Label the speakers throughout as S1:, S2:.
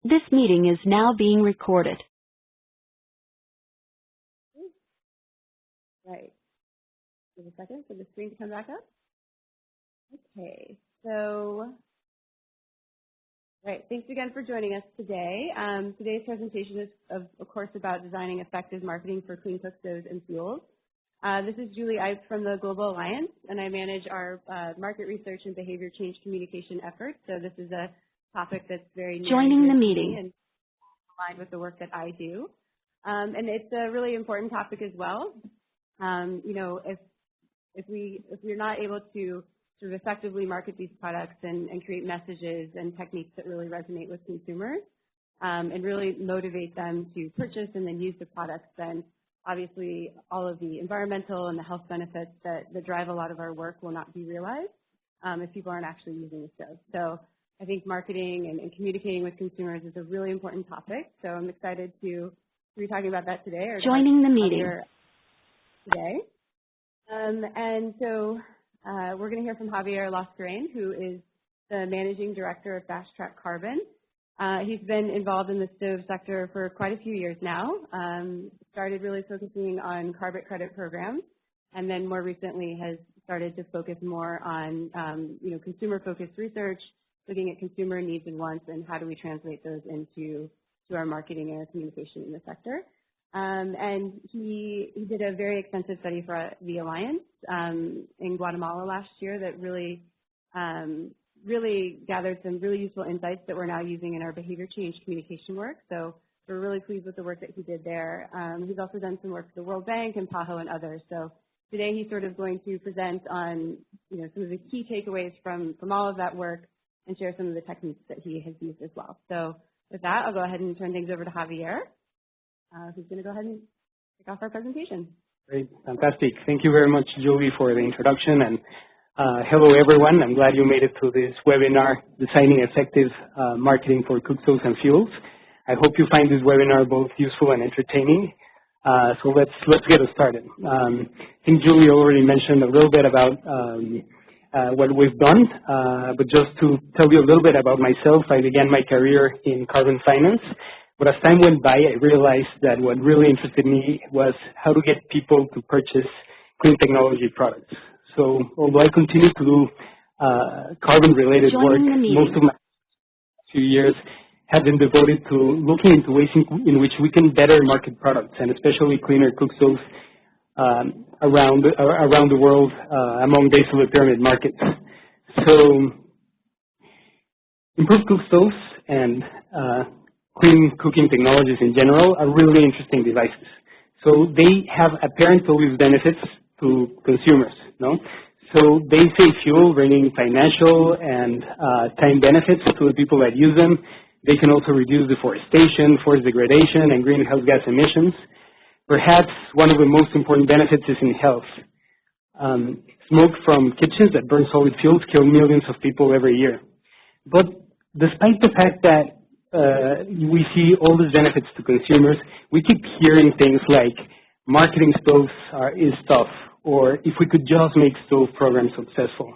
S1: This meeting is now being recorded.
S2: Right. Give a second for the screen to come back up. Okay, so, right, thanks again for joining us today. Today's presentation is, of course, about designing effective marketing for clean cookstoves and fuels. This is Julie Ipe from the Global Alliance, and I manage our market research and behavior change communication efforts. So this is a topic that's very near
S1: Joining the
S2: to
S1: meeting
S2: me and aligned with the work that I do. And it's a really important topic as well. You know, if we're not able to sort of effectively market these products and create messages and techniques that really resonate with consumers and really motivate them to purchase and then use the products, then obviously all of the environmental and the health benefits that drive a lot of our work will not be realized if people aren't actually using the stove. So I think marketing and communicating with consumers is a really important topic. So I'm excited to be talking about that today.
S1: Joining the meeting
S2: today. And so we're going to hear from Javier Lascarain, who is the Managing Director of Fast Track Carbon. He's been involved in the stove sector for quite a few years now, started really focusing on carbon credit programs, and then more recently has started to focus more on consumer-focused research, looking at consumer needs and wants, and how do we translate those into our marketing and our communication in the sector. And he did a very extensive study for the Alliance in Guatemala last year that really gathered some really useful insights that we're now using in our behavior change communication work. So we're really pleased with the work that he did there. He's also done some work for the World Bank and PAHO and others. So today he's sort of going to present on some of the key takeaways from all of that work and share some of the techniques that he has used as well. So with that, I'll go ahead and turn things over to Javier, who's going to go ahead and kick off our presentation.
S3: Great, fantastic. Thank you very much, Julie, for the introduction. And hello, everyone. I'm glad you made it to this webinar, Designing Effective Marketing for Cookstoves and Fuels. I hope you find this webinar both useful and entertaining. So let's get started. I think Julie already mentioned a little bit about what we've done, but just to tell you a little bit about myself, I began my career in carbon finance. But as time went by, I realized that what really interested me was how to get people to purchase clean technology products. So although I continue to do carbon-related work, most of my few years have been devoted to looking into ways in which we can better market products, and especially cleaner cookstoves around the world among base of the pyramid markets. So improved cookstoves and clean cooking technologies in general are really interesting devices. So they have apparent obvious benefits to consumers, no? So they save fuel, bringing financial and time benefits to the people that use them. They can also reduce deforestation, forest degradation, and greenhouse gas emissions. Perhaps one of the most important benefits is in health. Smoke from kitchens that burn solid fuels kill millions of people every year. But despite the fact that we see all these benefits to consumers, we keep hearing things like marketing stoves is tough, or if we could just make stove programs successful.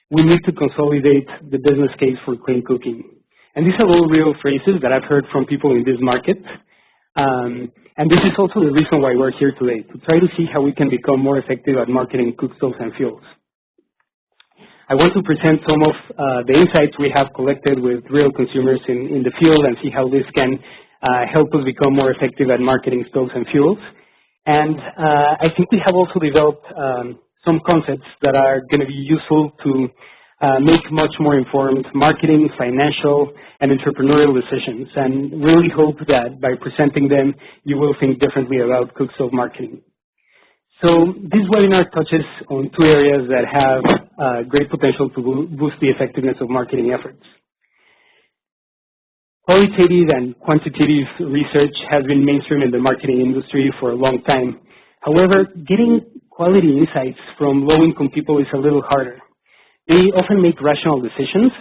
S3: We need to consolidate the business case for clean cooking. And these are all real phrases that I've heard from people in this market. And this is also the reason why we're here today, to try to see how we can become more effective at marketing cookstoves and fuels. I want to present some of the insights we have collected with real consumers in the field and see how this can help us become more effective at marketing stoves and fuels. And I think we have also developed some concepts that are going to be useful to make much more informed marketing, financial, and entrepreneurial decisions, and really hope that by presenting them, you will think differently about cookstove marketing. So this webinar touches on two areas that have great potential to boost the effectiveness of marketing efforts. Qualitative and quantitative research has been mainstream in the marketing industry for a long time. However, getting quality insights from low-income people is a little harder. They often make rational decisions,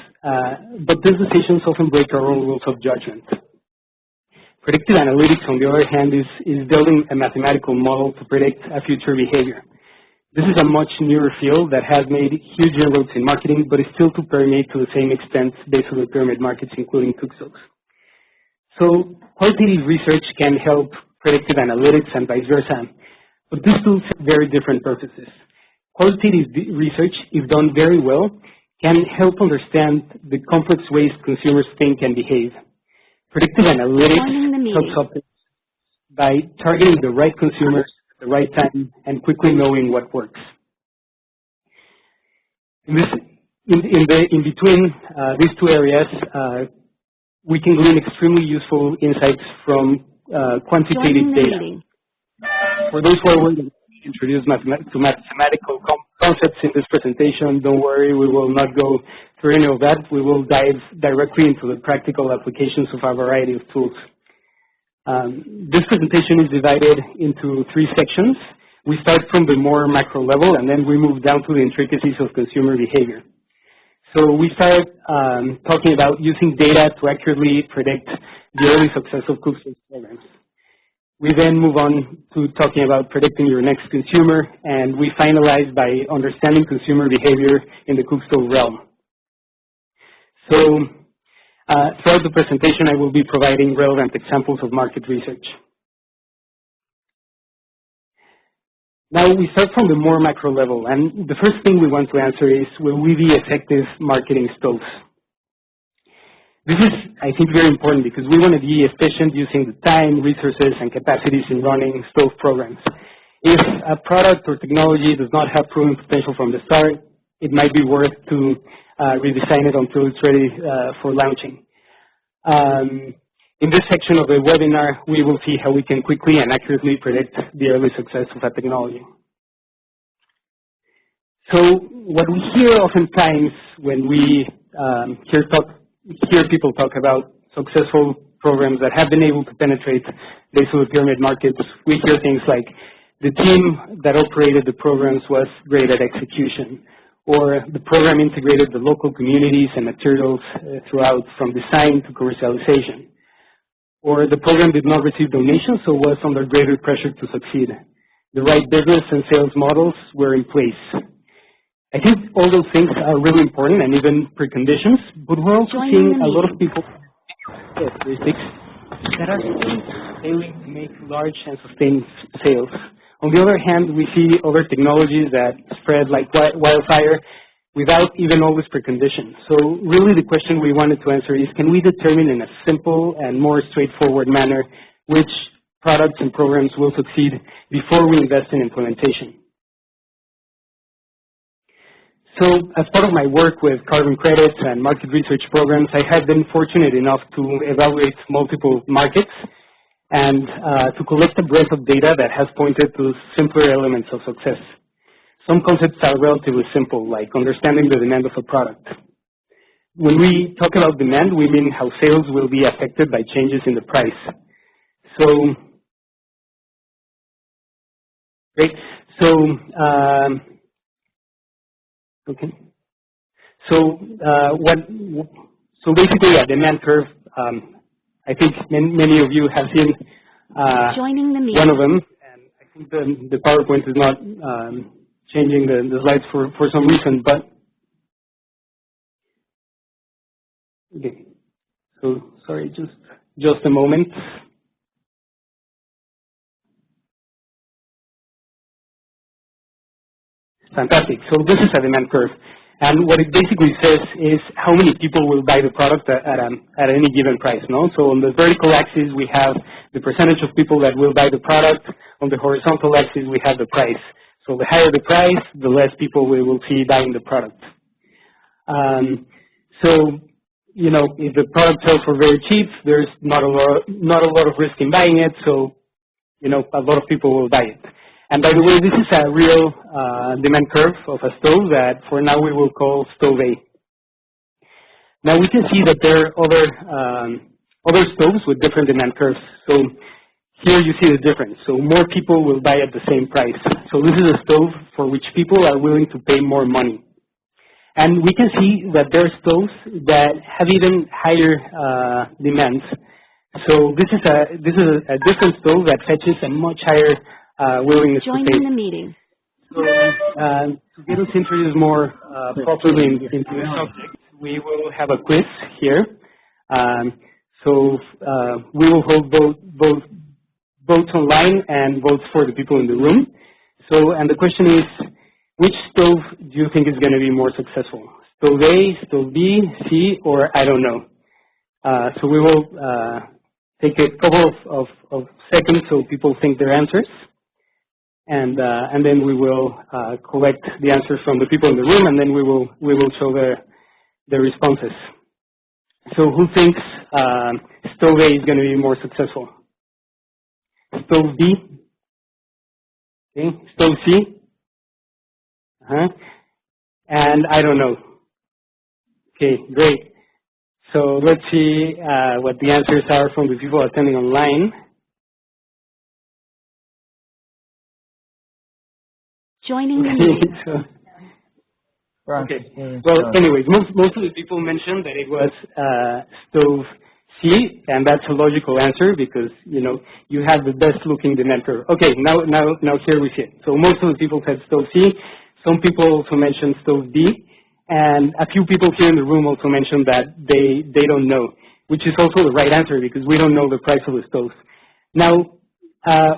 S3: but these decisions often break our own rules of judgment. Predictive Analytics, on the other hand, is building a mathematical model to predict a future behavior. This is a much newer field that has made huge inroads in marketing, but is still to permeate to the same extent based on the pyramid markets, including cookstoves. So qualitative research can help predictive analytics and vice versa, but these tools have very different purposes. Qualitative research, if done very well, can help understand the complex ways consumers think and behave. Predictive analytics helps us by targeting the right consumers at the right time and quickly knowing what works. In between these two areas, we can glean extremely useful insights from quantitative data. For those who are willing to introduce mathematical concepts in this presentation, don't worry, we will not go through any of that. We will dive directly into the practical applications of a variety of tools. This presentation is divided into three sections. We start from the more macro level, and then we move down to the intricacies of consumer behavior. So we start talking about using data to accurately predict the early success of Cookstove programs. We then move on to talking about predicting your next consumer, and we finalize by understanding consumer behavior in the Cookstove realm. So throughout the presentation, I will be providing relevant examples of market research. Now we start from the more macro level, and the first thing we want to answer is, will we be effective marketing stoves? This is, I think, very important because we want to be efficient using the time, resources, and capacities in running stove programs. If a product or technology does not have proven potential from the start, it might be worth to redesign it until it's ready for launching. In this section of the webinar, we will see how we can quickly and accurately predict the early success of a technology. So what we hear oftentimes when we hear people talk about successful programs that have been able to penetrate base of the pyramid markets, we hear things like, the team that operated the programs was great at execution, or the program integrated the local communities and materials throughout from design to commercialization, or the program did not receive donations so was under greater pressure to succeed. The right business and sales models were in place. I think all those things are really important and even preconditions, but we're also seeing a lot of people characteristics that are failing to make large and sustained sales. On the other hand, we see other technologies that spread like wildfire without even all these preconditions. So really the question we wanted to answer is, can we determine in a simple and more straightforward manner which products and programs will succeed before we invest in implementation? So as part of my work with carbon credits and market research programs, I have been fortunate enough to evaluate multiple markets and to collect a breadth of data that has pointed to simpler elements of success. Some concepts are relatively simple, like understanding the demand of a product. When we talk about demand, we mean how sales will be affected by changes in the price. So, great. So, okay. So, so basically a demand curve, I think many of you have seen one of them, and I think the PowerPoint is not changing the slides for some reason, but okay. So sorry, just a moment. Fantastic. So this is a demand curve. And what it basically says is how many people will buy the product at any given price, no? So on the vertical axis, we have the percentage of people that will buy the product. On the horizontal axis, we have the price. So the higher the price, the less people we will see buying the product. So, you know, if the product sells for very cheap, there's not a lot of risk in buying it. So, you know, a lot of people will buy it. And by the way, this is a real demand curve of a stove that for now we will call stove A. Now we can see that there are other stoves with different demand curves. So here you see the difference. So more people will buy at the same price. So this is a stove for which people are willing to pay more money. And we can see that there are stoves that have even higher demands. So this is a different stove that fetches a much higher willingness to pay.
S1: Joining the meeting.
S3: So to get us introduced more properly into the subject, we will have a quiz here. So we will hold both votes online and votes for the people in the room. So, and the question is, which stove do you think is going to be more successful? Stove A, stove B, C, or I don't know. So we will take a couple of seconds so people think their answers, and then we will collect the answers from the people in the room, and then we will show the responses. So who thinks stove A is going to be more successful? Stove B? Okay. Stove C? And I don't know. Okay, great. So let's see what the answers are from the people attending online.
S1: Joining the meeting.
S3: Okay. Well, anyways, most of the people mentioned that it was stove C, and that's a logical answer because you have the best looking demand curve. Okay, now here we see it. So most of the people said stove C. Some people also mentioned stove B, and a few people here in the room also mentioned that they don't know, which is also the right answer because we don't know the price of the stoves. Now,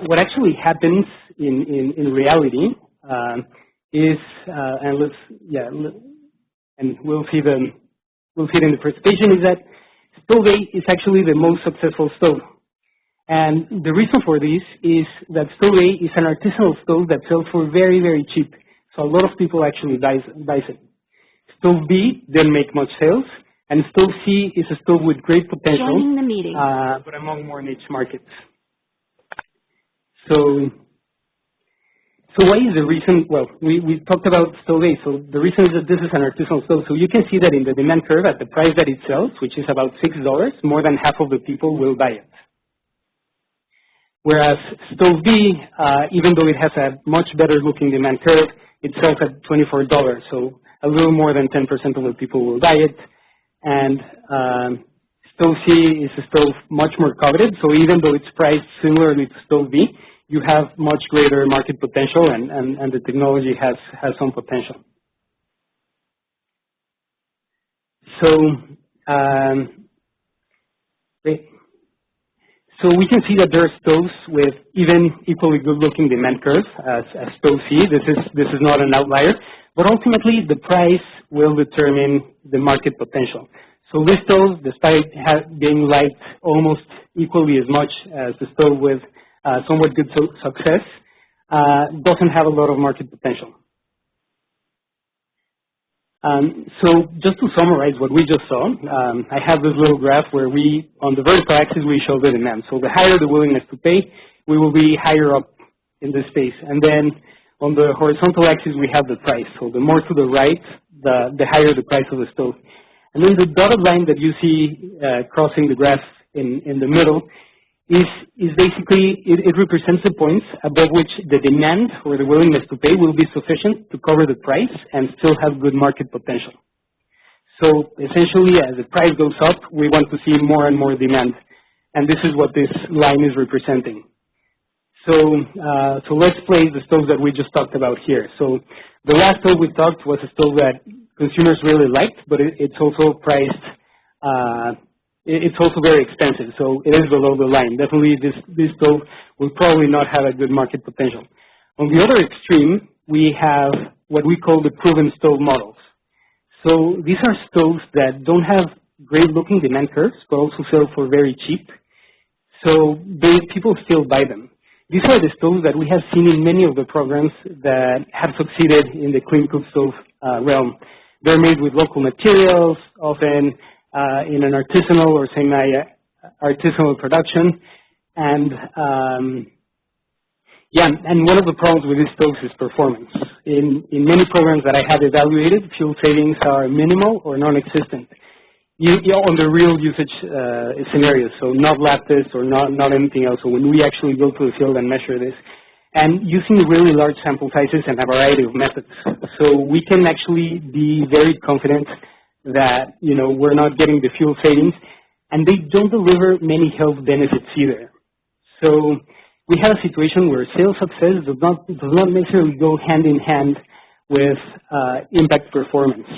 S3: what actually happens in reality is, and we'll see it in the presentation, is that stove A is actually the most successful stove. And the reason for this is that stove A is an artisanal stove that sells for very, very cheap. So a lot of people actually buys it. Stove B didn't make much sales, and stove C is a stove with great potential,
S1: Joining the meeting.
S3: But among more niche markets. So why is the reason? Well, we talked about stove A. So the reason is that this is an artisanal stove. So you can see that in the demand curve at the price that it sells, which is about $6, more than half of the people will buy it. Whereas stove B, even though it has a much better looking demand curve, it sells at $24. So a little more than 10% of the people will buy it. And stove C is a stove much more coveted. So even though it's priced similarly to stove B, you have much greater market potential, and the technology has some potential. So, so we can see that there are stoves with even equally good-looking demand curves as stove C. This is not an outlier, but ultimately the price will determine the market potential. So this stove, despite being liked almost equally as much as the stove with somewhat good success, doesn't have a lot of market potential. So just to summarize what we just saw, I have this little graph where on the vertical axis, we show the demand. So the higher the willingness to pay, we will be higher up in this space. And then on the horizontal axis, we have the price. So the more to the right, the higher the price of the stove. And then the dotted line that you see crossing the graph in the middle is basically, it represents the points above which the demand or the willingness to pay will be sufficient to cover the price and still have good market potential. So essentially, as the price goes up, we want to see more and more demand. And this is what this line is representing. So let's place the stove that we just talked about here. So the last stove we talked was a stove that consumers really liked, but it's also priced, it's also very expensive, so it is below the line. Definitely this stove will probably not have a good market potential. On the other extreme, we have what we call the proven stove models. So these are stoves that don't have great looking demand curves, but also sell for very cheap. So people still buy them. These are the stoves that we have seen in many of the programs that have succeeded in the clean cook stove realm. They're made with local materials, often in an artisanal or semi-artisanal production. And and one of the problems with these stoves is performance. In many programs that I have evaluated, fuel savings are minimal or non-existent. On the real usage scenarios, so not lab tests or not anything else. So when we actually go to the field and measure this, and using really large sample sizes and a variety of methods, so we can actually be very confident that we're not getting the fuel savings, and they don't deliver many health benefits either. So we have a situation where sales success does not necessarily go hand in hand with impact performance.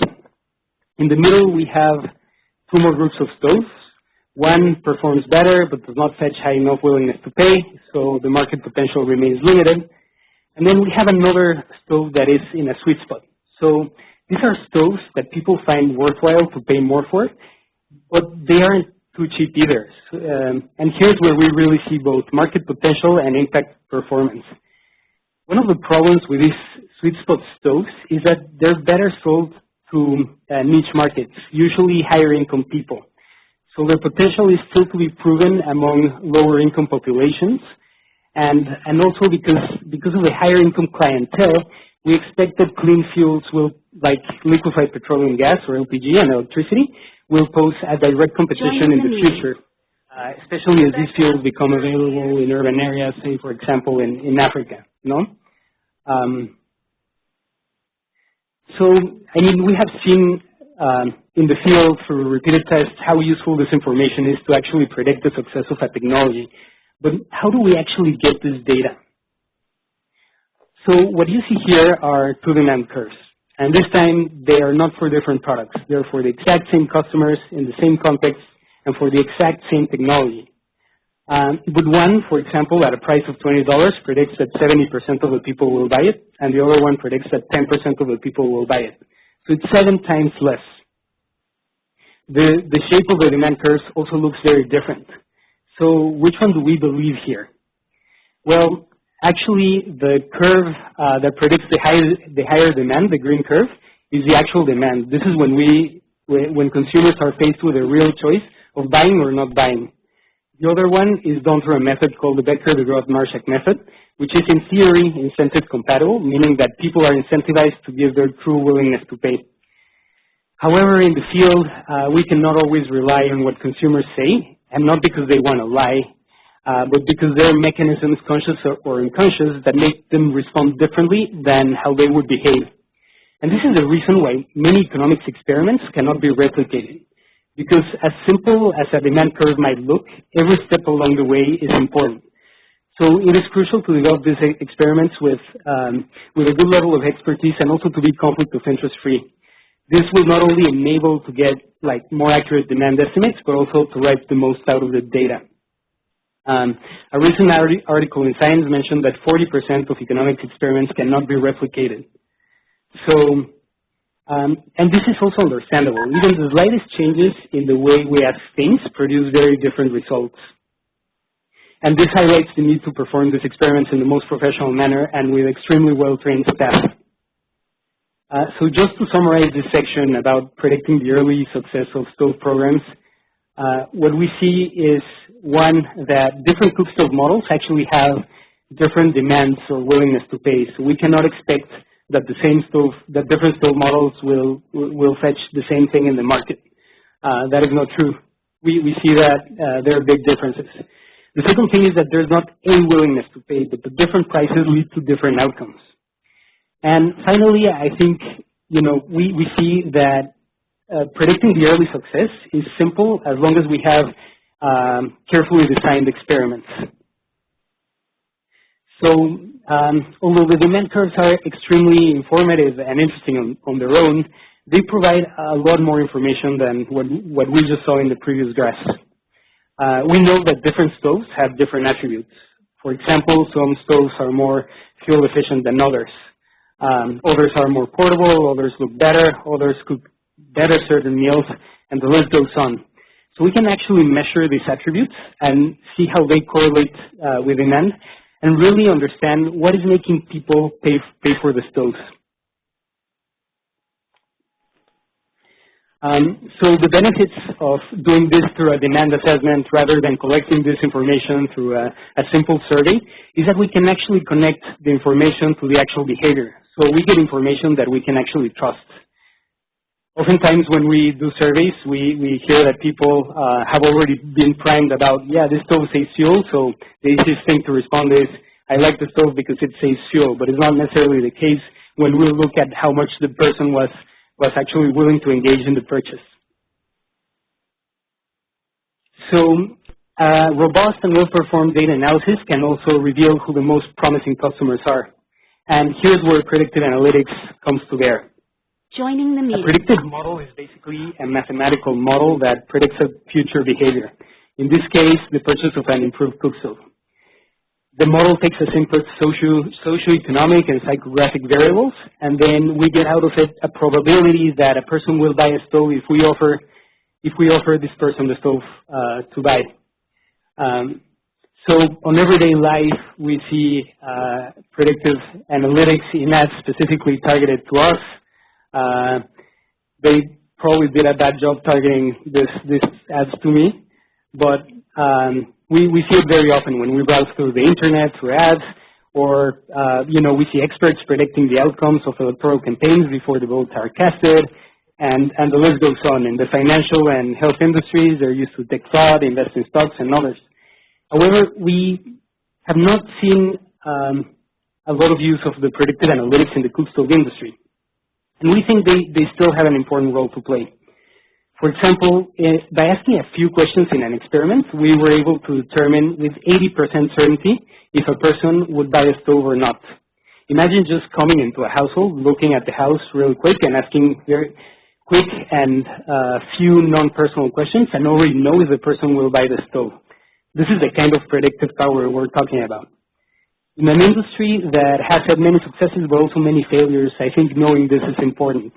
S3: In the middle, we have two more groups of stoves. One performs better but does not fetch high enough willingness to pay, so the market potential remains limited. And then we have another stove that is in a sweet spot. So these are stoves that people find worthwhile to pay more for, but they aren't too cheap either. And here's where we really see both market potential and impact performance. One of the problems with these sweet spot stoves is that they're better sold to niche markets, usually higher income people. So their potential is still to be proven among lower income populations. And also because of the higher income clientele, we expect that clean fuels will, like liquefied petroleum gas or LPG and electricity, will pose a direct competition in the future, especially as these fuels become available in urban areas, say, for example, in Africa, no? So, I mean, we have seen in the field through repeated tests how useful this information is to actually predict the success of a technology. But how do we actually get this data? So what you see here are two demand curves. And this time, they are not for different products. They're for the exact same customers in the same context and for the exact same technology. But one, for example, at a price of $20 predicts that 70% of the people will buy it, and the other one predicts that 10% of the people will buy it. So it's 7 times less. The shape of the demand curves also looks very different. So which one do we believe here? Well, actually, the curve that predicts the higher demand, the green curve, is the actual demand. This is when consumers are faced with a real choice of buying or not buying. The other one is done through a method called the Becker-DeGroot-Marshak method, which is in theory incentive compatible, meaning that people are incentivized to give their true willingness to pay. However, in the field, we cannot always rely on what consumers say, and not because they want to lie, but because there are mechanisms, conscious or unconscious, that make them respond differently than how they would behave. And this is the reason why many economics experiments cannot be replicated. Because as simple as a demand curve might look, every step along the way is important. So it is crucial to develop these experiments with a good level of expertise and also to be conflict of interest free. This will not only enable to get more accurate demand estimates, but also to write the most out of the data. A recent article in Science mentioned that 40% of economics experiments cannot be replicated. So, and this is also understandable. Even the slightest changes in the way we ask things produce very different results. And this highlights the need to perform these experiments in the most professional manner and with extremely well-trained staff. So just to summarize this section about predicting the early success of stove programs, what we see is, one, that different Cookstove models actually have different demands or willingness to pay. So we cannot expect that different stove models will fetch the same thing in the market. That is not true. We see that there are big differences. The second thing is that there's not a willingness to pay, but the different prices lead to different outcomes. And finally, I think, we see that predicting the early success is simple as long as we have carefully designed experiments. So, although the demand curves are extremely informative and interesting on their own, they provide a lot more information than what we just saw in the previous graphs. We know that different stoves have different attributes. For example, some stoves are more fuel efficient than others. Others are more portable, others look better, others cook better certain meals, and the list goes on. So we can actually measure these attributes and see how they correlate with demand, and really understand what is making people pay for the stoves. So the benefits of doing this through a demand assessment rather than collecting this information through a simple survey is that we can actually connect the information to the actual behavior. So we get information that we can actually trust. Oftentimes when we do surveys, we hear that people have already been primed about, yeah, this stove saves fuel, so the easiest thing to respond is, I like the stove because it saves fuel, but it's not necessarily the case when we look at how much the person was actually willing to engage in the purchase. So robust and well-performed data analysis can also reveal who the most promising customers are. And here's where predictive analytics comes to bear.
S1: Joining the meeting.
S3: A predictive model is basically a mathematical model that predicts a future behavior. In this case, the purchase of an improved Cookstove. The model takes as input socioeconomic and psychographic variables, and then we get out of it a probability that a person will buy a stove if we offer this person the stove to buy. So on everyday life, we see predictive analytics in ads specifically targeted to us. They probably did a bad job targeting this ads to me, but we see it very often when we browse through the internet, through ads, or we see experts predicting the outcomes of electoral campaigns before the votes are casted, and the list goes on. In the financial and health industries, they're used to take fraud, invest in stocks, and others. However, we have not seen a lot of use of the predictive analytics in the Cookstove industry. And we think they still have an important role to play. For example, by asking a few questions in an experiment, we were able to determine with 80% certainty if a person would buy a stove or not. Imagine just coming into a household, looking at the house real quick and asking very quick and few non-personal questions and already know if the person will buy the stove. This is the kind of predictive power we're talking about. In an industry that has had many successes but also many failures, I think knowing this is important.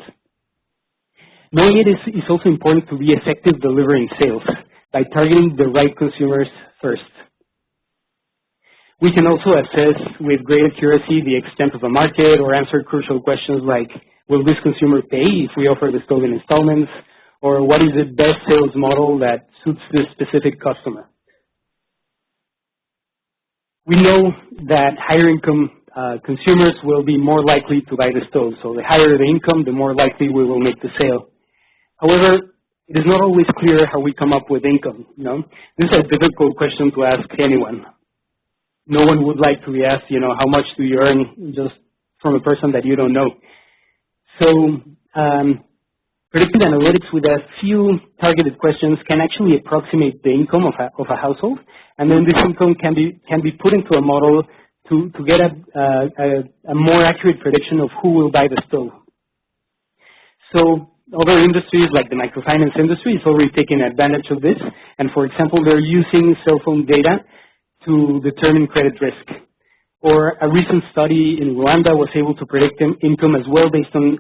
S3: Knowing it is also important to be effective delivering sales by targeting the right consumers first. We can also assess with great accuracy the extent of a market or answer crucial questions like, will this consumer pay if we offer the stove in installments? Or what is the best sales model that suits this specific customer? We know that higher income consumers will be more likely to buy the stove. So the higher the income, the more likely we will make the sale. However, it is not always clear how we come up with income. This is a difficult question to ask anyone. No one would like to be asked, how much do you earn just from a person that you don't know. So predictive analytics with a few targeted questions can actually approximate the income of a household. And then this income can be put into a model to get a more accurate prediction of who will buy the stove. So other industries like the microfinance industry is already taking advantage of this. And for example, they're using cell phone data to determine credit risk. Or a recent study in Rwanda was able to predict income as well based on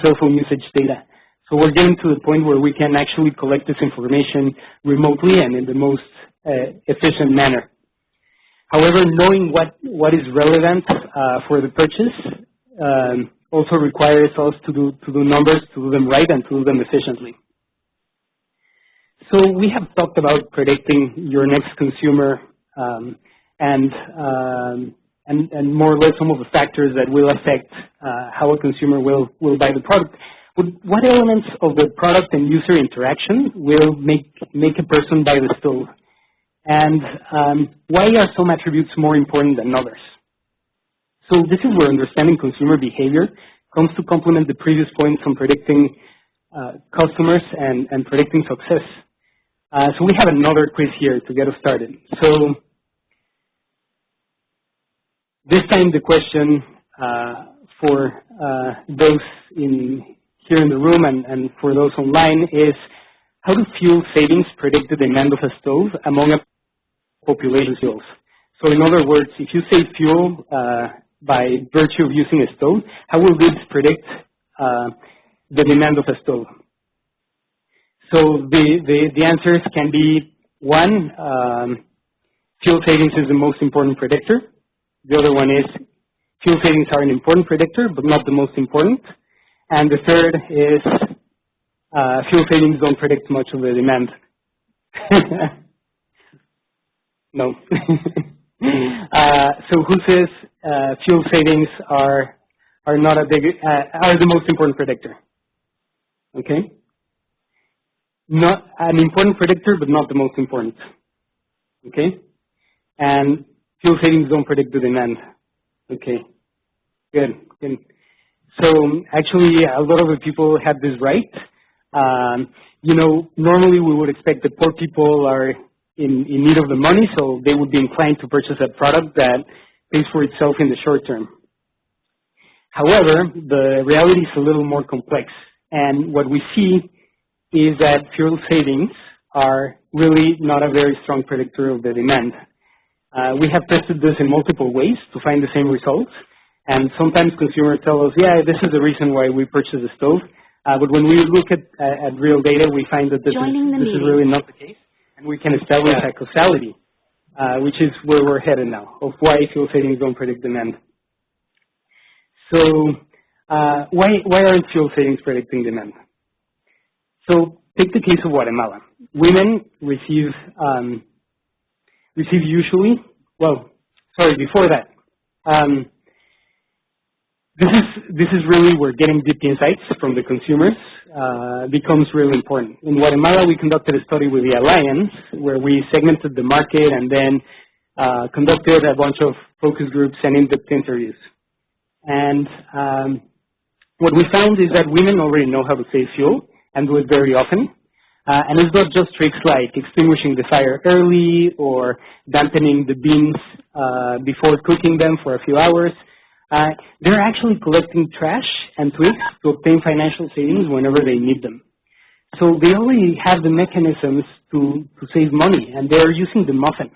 S3: cell phone usage data. So we're getting to the point where we can actually collect this information remotely and in the most efficient manner. However, knowing what is relevant for the purchase also requires us to do numbers, to do them right, and to do them efficiently. So we have talked about predicting your next consumer and more or less some of the factors that will affect how a consumer will buy the product. But what elements of the product and user interaction will make a person buy the stove? And why are some attributes more important than others? So this is where understanding consumer behavior comes to complement the previous points on predicting customers and predicting success. So we have another quiz here to get us started. So this time the question for those here in the room and for those online is, how do fuel savings predict the demand of a stove among a population fuels? So in other words, if you save fuel by virtue of using a stove, how will this predict the demand of a stove? So the answers can be, one, fuel savings is the most important predictor. The other one is fuel savings are an important predictor, but not the most important. And the third is fuel savings don't predict much of the demand. No. So who says fuel savings are not are the most important predictor? Okay. Not an important predictor, but not the most important. Okay. And fuel savings don't predict the demand. Okay. Good. Good. So actually, a lot of the people had this right. Normally we would expect that poor people are in need of the money, so they would be inclined to purchase a product that pays for itself in the short term. However, the reality is a little more complex, and what we see is that fuel savings are really not a very strong predictor of the demand. We have tested this in multiple ways to find the same results, and sometimes consumers tell us, yeah, this is the reason why we purchased the stove, but when we look at real data, we find that this is really not the case, and we can establish a causality, which is where we're headed now, of why fuel savings don't predict demand. So why aren't fuel savings predicting demand? So take the case of Guatemala. Women receive usually, well, sorry, before that, this is really where getting deep insights from the consumers becomes really important. In Guatemala, we conducted a study with the Alliance where we segmented the market and then conducted a bunch of focus groups and in-depth interviews. And what we found is that women already know how to save fuel and do it very often. And it's not just tricks like extinguishing the fire early or dampening the beans before cooking them for a few hours. They're actually collecting trash and twigs to obtain financial savings whenever they need them. So they already have the mechanisms to save money, and they're using them often.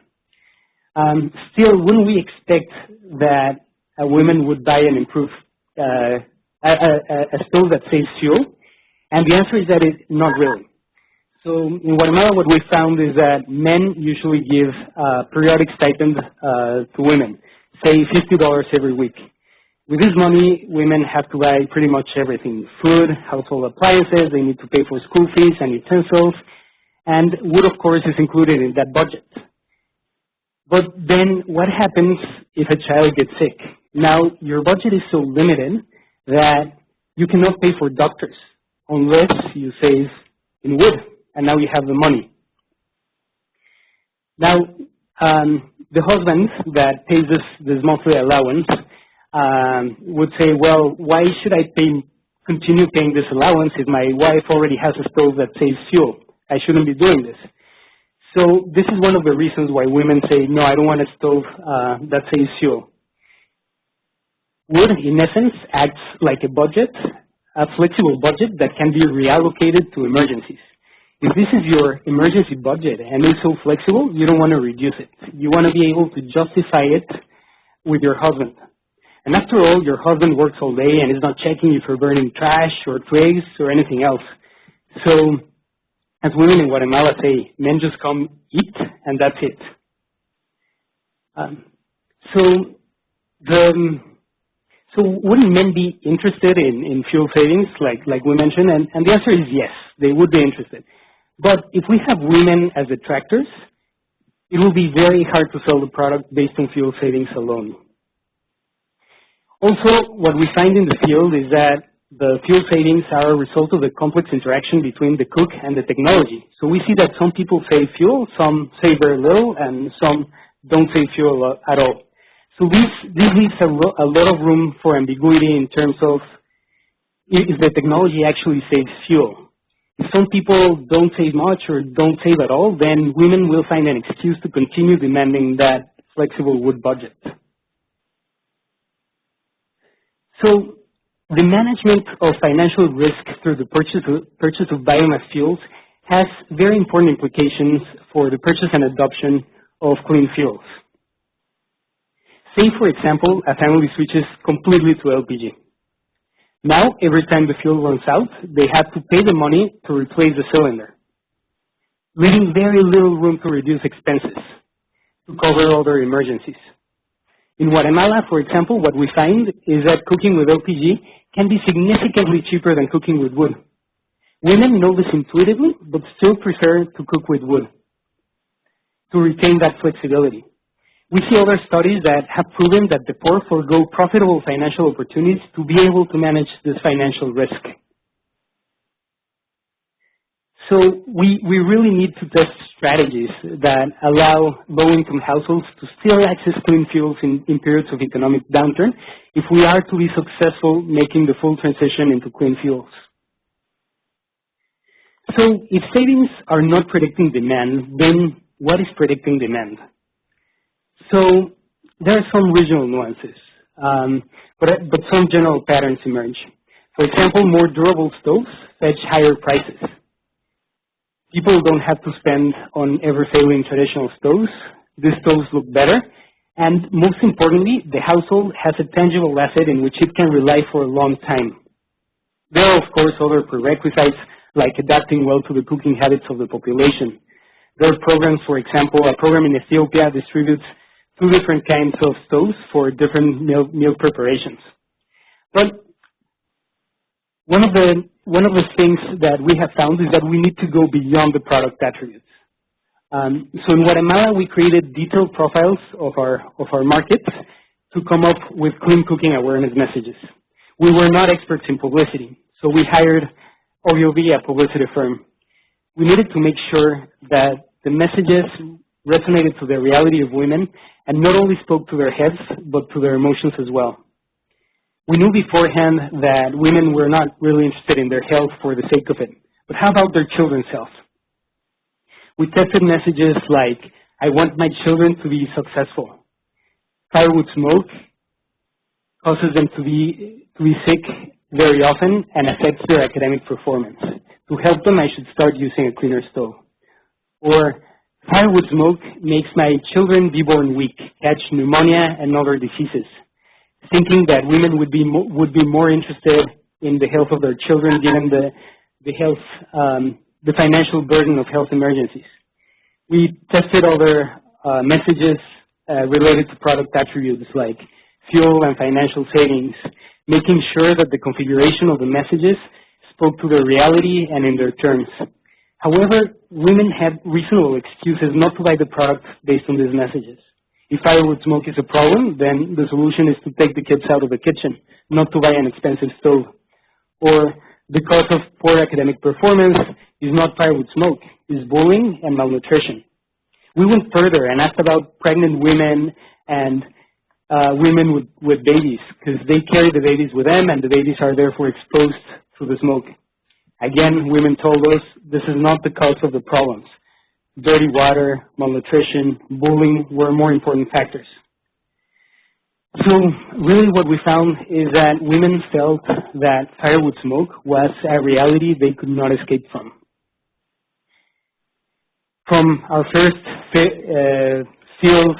S3: Still, wouldn't we expect that a woman would buy an improved a stove that saves fuel? And the answer is that it's not really. So in Guatemala, what we found is that men usually give periodic stipend to women, say $50 every week. With this money, women have to buy pretty much everything: food, household appliances, they need to pay for school fees and utensils, and wood, of course, is included in that budget. But then what happens if a child gets sick? Now, your budget is so limited that you cannot pay for doctors unless you save in wood, and now you have the money. Now, the husband that pays this monthly allowance would say, well, why should I continue paying this allowance if my wife already has a stove that saves fuel? I shouldn't be doing this. So this is one of the reasons why women say, no, I don't want a stove that saves fuel. Wood, in essence, acts like a budget, a flexible budget that can be reallocated to emergencies. If this is your emergency budget and it's so flexible, you don't want to reduce it. You want to be able to justify it with your husband. And after all, your husband works all day and is not checking if you're burning trash or twigs or anything else. So, as women in Guatemala say, men just come, eat, and that's it. So wouldn't men be interested in fuel savings, like we mentioned? And the answer is yes, they would be interested. But if we have women as detractors, it will be very hard to sell the product based on fuel savings alone. Also, what we find in the field is that the fuel savings are a result of the complex interaction between the cook and the technology. So we see that some people save fuel, some save very little, and some don't save fuel at all. So this leaves a lot of room for ambiguity in terms of if the technology actually saves fuel. If some people don't save much or don't save at all, then women will find an excuse to continue demanding that flexible wood budget. So the management of financial risk through the purchase of biomass fuels has very important implications for the purchase and adoption of clean fuels. Say, for example, a family switches completely to LPG. Now, every time the fuel runs out, they have to pay the money to replace the cylinder, leaving very little room to reduce expenses to cover other emergencies. In Guatemala, for example, what we find is that cooking with LPG can be significantly cheaper than cooking with wood. Women know this intuitively, but still prefer to cook with wood to retain that flexibility. We see other studies that have proven that the poor forego profitable financial opportunities to be able to manage this financial risk. So we really need to test strategies that allow low-income households to still access clean fuels in periods of economic downturn if we are to be successful making the full transition into clean fuels. So if savings are not predicting demand, then what is predicting demand? So there are some regional nuances, but some general patterns emerge. For example, more durable stoves fetch higher prices. People don't have to spend on ever failing traditional stoves. These stoves look better. And most importantly, the household has a tangible asset in which it can rely for a long time. There are, of course, other prerequisites like adapting well to the cooking habits of the population. There are programs, for example, a program in Ethiopia distributes 2 different kinds of stoves for different meal preparations. But one of the things that we have found is that we need to go beyond the product attributes. So in Guatemala, we created detailed profiles of our markets to come up with clean cooking awareness messages. We were not experts in publicity, so we hired obviously a publicity firm. We needed to make sure that the messages resonated to the reality of women and not only spoke to their heads, but to their emotions as well. We knew beforehand that women were not really interested in their health for the sake of it, but how about their children's health? We tested messages like, I want my children to be successful. Firewood smoke causes them to be sick very often and affects their academic performance. To help them, I should start using a cleaner stove. Or, firewood smoke makes my children be born weak, catch pneumonia and other diseases. Thinking that women would be more interested in the health of their children given the financial burden of health emergencies. We tested other messages related to product attributes like fuel and financial savings, making sure that the configuration of the messages spoke to their reality and in their terms. However, women had reasonable excuses not to buy the product based on these messages. If firewood smoke is a problem, then the solution is to take the kids out of the kitchen, not to buy an expensive stove. Or the cause of poor academic performance is not firewood smoke, it's bullying and malnutrition. We went further and asked about pregnant women and women with babies, because they carry the babies with them and the babies are therefore exposed to the smoke. Again, women told us this is not the cause of the problems. Dirty water, malnutrition, bullying were more important factors. So really what we found is that women felt that firewood smoke was a reality they could not escape from. From our first field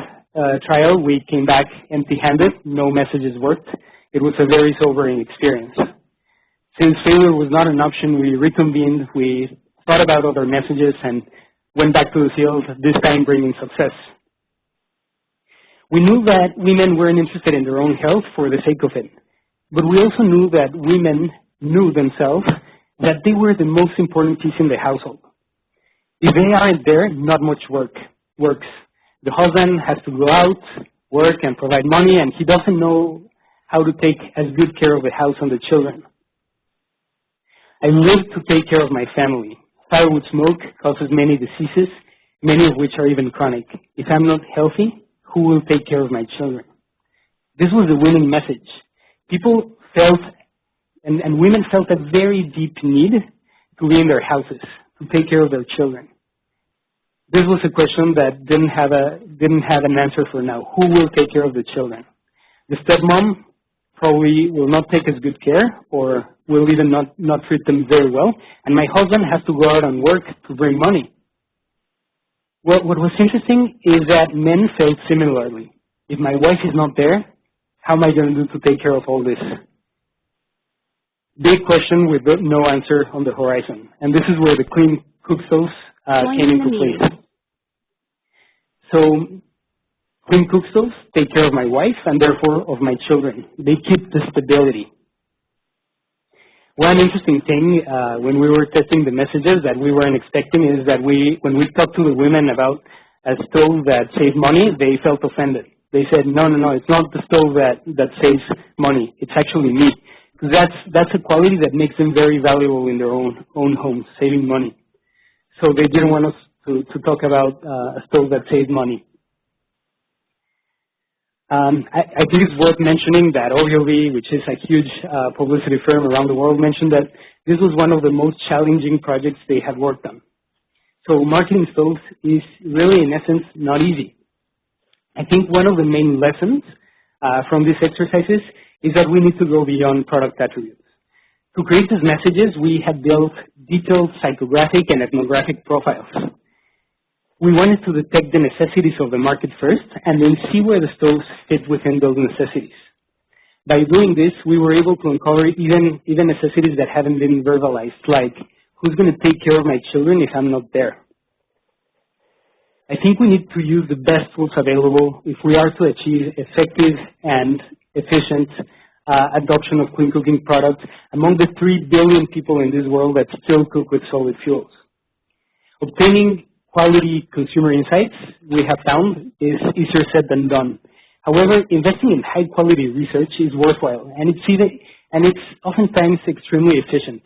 S3: trial, we came back empty-handed. No messages worked. It was a very sobering experience. Since failure was not an option, we reconvened, we thought about other messages, and went back to the field, this time bringing success. We knew that women weren't interested in their own health for the sake of it, but we also knew that women knew themselves that they were the most important piece in the household. If they aren't there, not much works. The husband has to go out, work, and provide money, and he doesn't know how to take as good care of the house and the children. I live to take care of my family. Firewood smoke causes many diseases, many of which are even chronic. If I'm not healthy, who will take care of my children? This was the winning message. People felt, and women felt a very deep need to be in their houses, to take care of their children. This was a question that didn't have an answer for now. Who will take care of the children? The stepmom probably will not take as good care or will even not treat them very well. And my husband has to go out and work to bring money. Well, what was interesting is that men felt similarly. If my wife is not there, how am I going to do to take care of all this? Big question with no answer on the horizon. And this is where the clean cookstoves came into place. So clean cookstoves take care of my wife and therefore of my children. They keep the stability. One interesting thing when we were testing the messages that we weren't expecting is that when we talked to the women about a stove that saved money, they felt offended. They said, no, it's not the stove that saves money. It's actually me. Because that's a quality that makes them very valuable in their own homes, saving money. So they didn't want us to talk about a stove that saved money. I think it's worth mentioning that Ogilvy, which is a huge publicity firm around the world, mentioned that this was one of the most challenging projects they had worked on. So marketing stoves is really, in essence, not easy. I think one of the main lessons from these exercises is that we need to go beyond product attributes. To create these messages, we had built detailed psychographic and ethnographic profiles. We wanted to detect the necessities of the market first and then see where the stoves fit within those necessities. By doing this, we were able to uncover even necessities that haven't been verbalized, like who's going to take care of my children if I'm not there? I think we need to use the best tools available if we are to achieve effective and efficient adoption of clean cooking products among the 3 billion people in this world that still cook with solid fuels. Obtaining quality consumer insights, we have found, is easier said than done. However, investing in high-quality research is worthwhile, and it's oftentimes extremely efficient.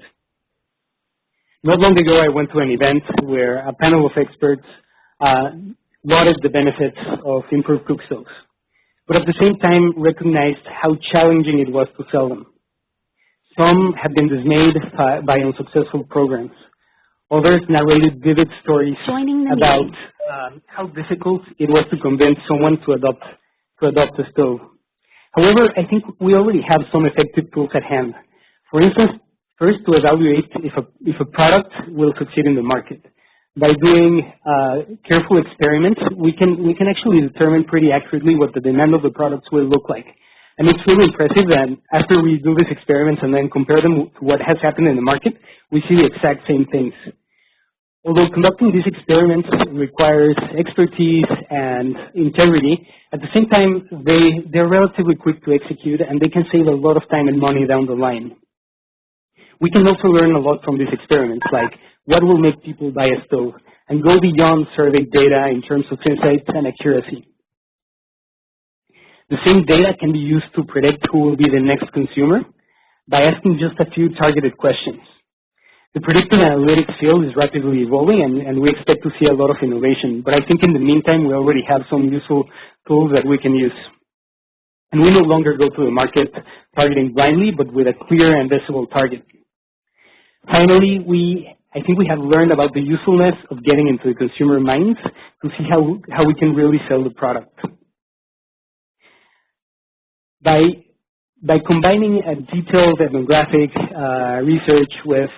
S3: Not long ago, I went to an event where a panel of experts lauded the benefits of improved cookstoves, but at the same time recognized how challenging it was to sell them. Some had been dismayed by unsuccessful programs. Others narrated vivid stories about how difficult it was to convince someone to adopt a stove. However, I think we already have some effective tools at hand. For instance, first to evaluate if a product will succeed in the market. By doing careful experiments, we can actually determine pretty accurately what the demand of the products will look like. And it's really impressive that after we do these experiments and then compare them to what has happened in the market, we see the exact same things. Although conducting these experiments requires expertise and integrity, at the same time, they're relatively quick to execute and they can save a lot of time and money down the line. We can also learn a lot from these experiments, like what will make people buy a stove, and go beyond survey data in terms of insights and accuracy. The same data can be used to predict who will be the next consumer by asking just a few targeted questions. The predictive analytics field is rapidly evolving, and we expect to see a lot of innovation. But I think in the meantime, we already have some useful tools that we can use. And we no longer go to the market targeting blindly, but with a clear and visible target. Finally, I think we have learned about the usefulness of getting into the consumer minds to see how we can really sell the product. By combining a detailed ethnographic research with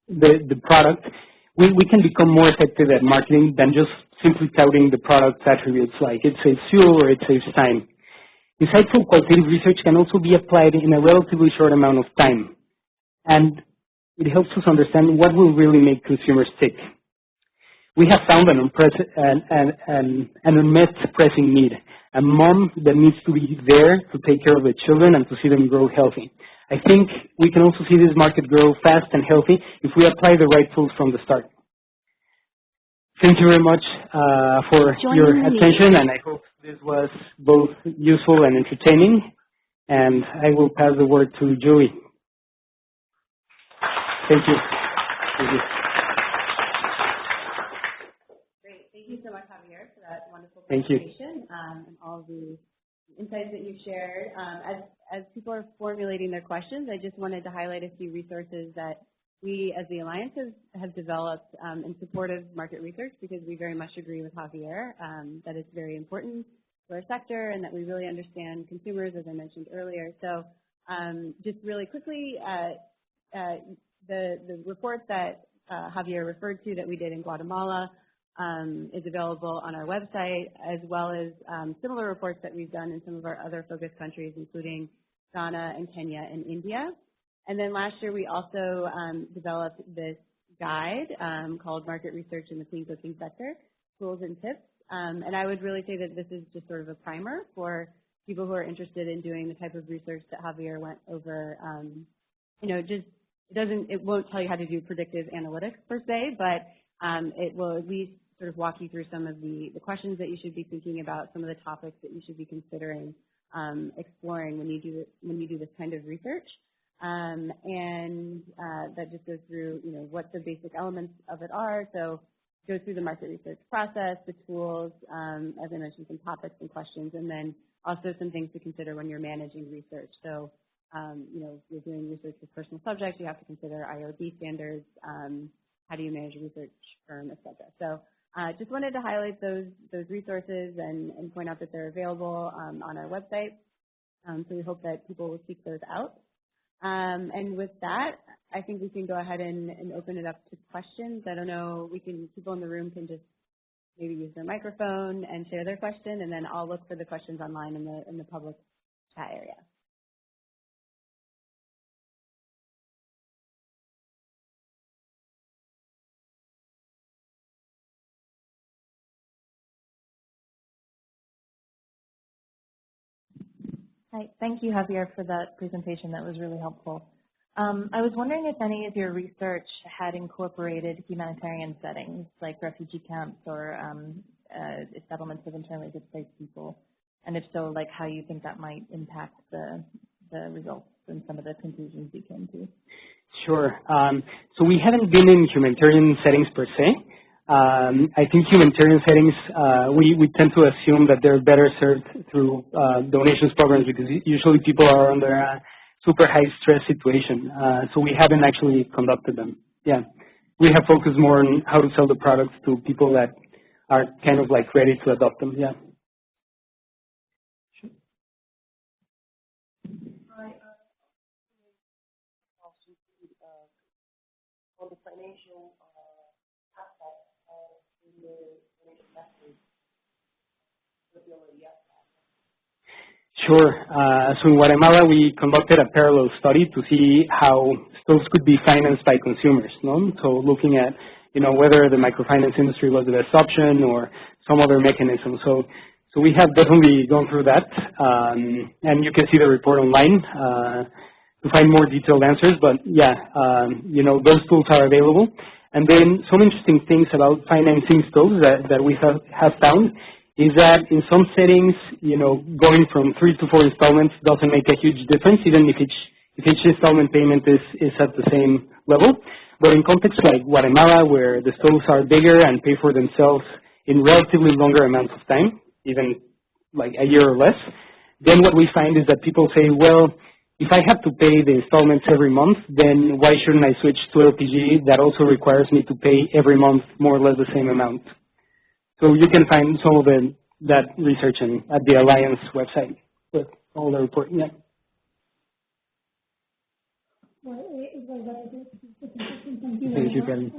S3: the product, we can become more effective at marketing than just simply touting the product's attributes like it saves fuel or it saves time. Insightful qualitative research can also be applied in a relatively short amount of time, and it helps us understand what will really make consumers tick. We have found an unmet pressing need, a mom that needs to be there to take care of the children and to see them grow healthy. I think we can also see this market grow fast and healthy if we apply the right tools from the start. Thank you very much for your attention, and I hope this was both useful and entertaining. And I will pass the word to Julie. Thank you. Thank you.
S2: Great. Thank you so much, Javier, for that wonderful presentation and all the insights that you shared. As people are formulating their questions, I just wanted to highlight a few resources that we, as the Alliance, have developed in support of market research, because we very much agree with Javier that it's very important for our sector and that we really understand consumers, as I mentioned earlier. So just really quickly, the report that Javier referred to that we did in Guatemala is available on our website, as well as similar reports that we've done in some of our other focus countries, including Ghana and Kenya and India. And then last year, we also developed this guide called Market Research in the Clean Cooking Sector, Tools and Tips. And I would really say that this is just sort of a primer for people who are interested in doing the type of research that Javier went over. It won't tell you how to do predictive analytics per se, but it will at least sort of walk you through some of the questions that you should be thinking about, some of the topics that you should be considering exploring when you do this kind of research. And that just goes through, what the basic elements of it are. So go through the market research process, the tools, as I mentioned, some topics and questions, and then also some things to consider when you're managing research. So, you're doing research with personal subjects, you have to consider IOD standards, how do you manage a research firm, et cetera. So just wanted to highlight those resources and point out that they're available on our website. So we hope that people will seek those out. And with that, I think we can go ahead and open it up to questions. I don't know, people in the room can just maybe use their microphone and share their question, and then I'll look for the questions online in the public chat area.
S4: Hi, thank you, Javier, for that presentation. That was really helpful. I was wondering if any of your research had incorporated humanitarian settings, like refugee camps or settlements of internally displaced people, and if so, like how you think that might impact the results and some of the conclusions you came to.
S3: Sure. So we haven't been in humanitarian settings per se. I think humanitarian settings, we tend to assume that they're better served through donations programs because usually people are under a super high stress situation. So we haven't actually conducted them. Yeah. We have focused more on how to sell the products to people that are kind of like ready to adopt them. Yeah.
S4: On the financial aspect of the investors.
S3: Sure. So in Guatemala, we conducted a parallel study to see how stoves could be financed by consumers. No? So looking at, whether the microfinance industry was the best option or some other mechanism. So we have definitely gone through that, and you can see the report online to find more detailed answers. But yeah, those tools are available. And then some interesting things about financing stoves that we have found is that in some settings, going from 3 to 4 installments doesn't make a huge difference, even if each installment payment is at the same level. But in contexts like Guatemala, where the stoves are bigger and pay for themselves in relatively longer amounts of time, even like a year or less, then what we find is that people say, well, if I have to pay the installments every month, then why shouldn't I switch to LPG that also requires me to pay every month more or less the same amount? So you can find some of that research at the Alliance website with all the reporting. Yeah.
S5: Well, it was very good.
S3: Thank you, Karen.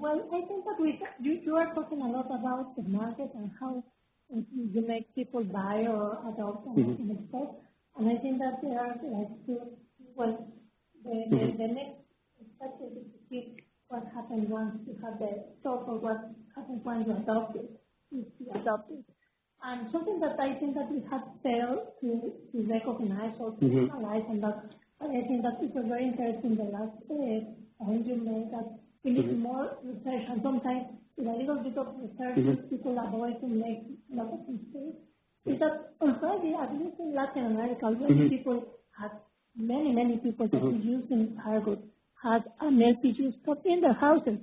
S5: Well, I think that you are talking a lot about the market and how you make people buy or adopt and stuff. And I think that there are like two. Well, the next step is to see what happens once you have the stock or what happens when you adopt it, if you adopt it. And something that I think that we have failed to recognize or to analyze, and that I think that it was very interesting the last point you made, that we need more research, and sometimes with a little bit of research people avoid to make a lot of mistakes. Is that already, at least in Latin America, already people had many people that were using cargo had an LPG stove in their houses.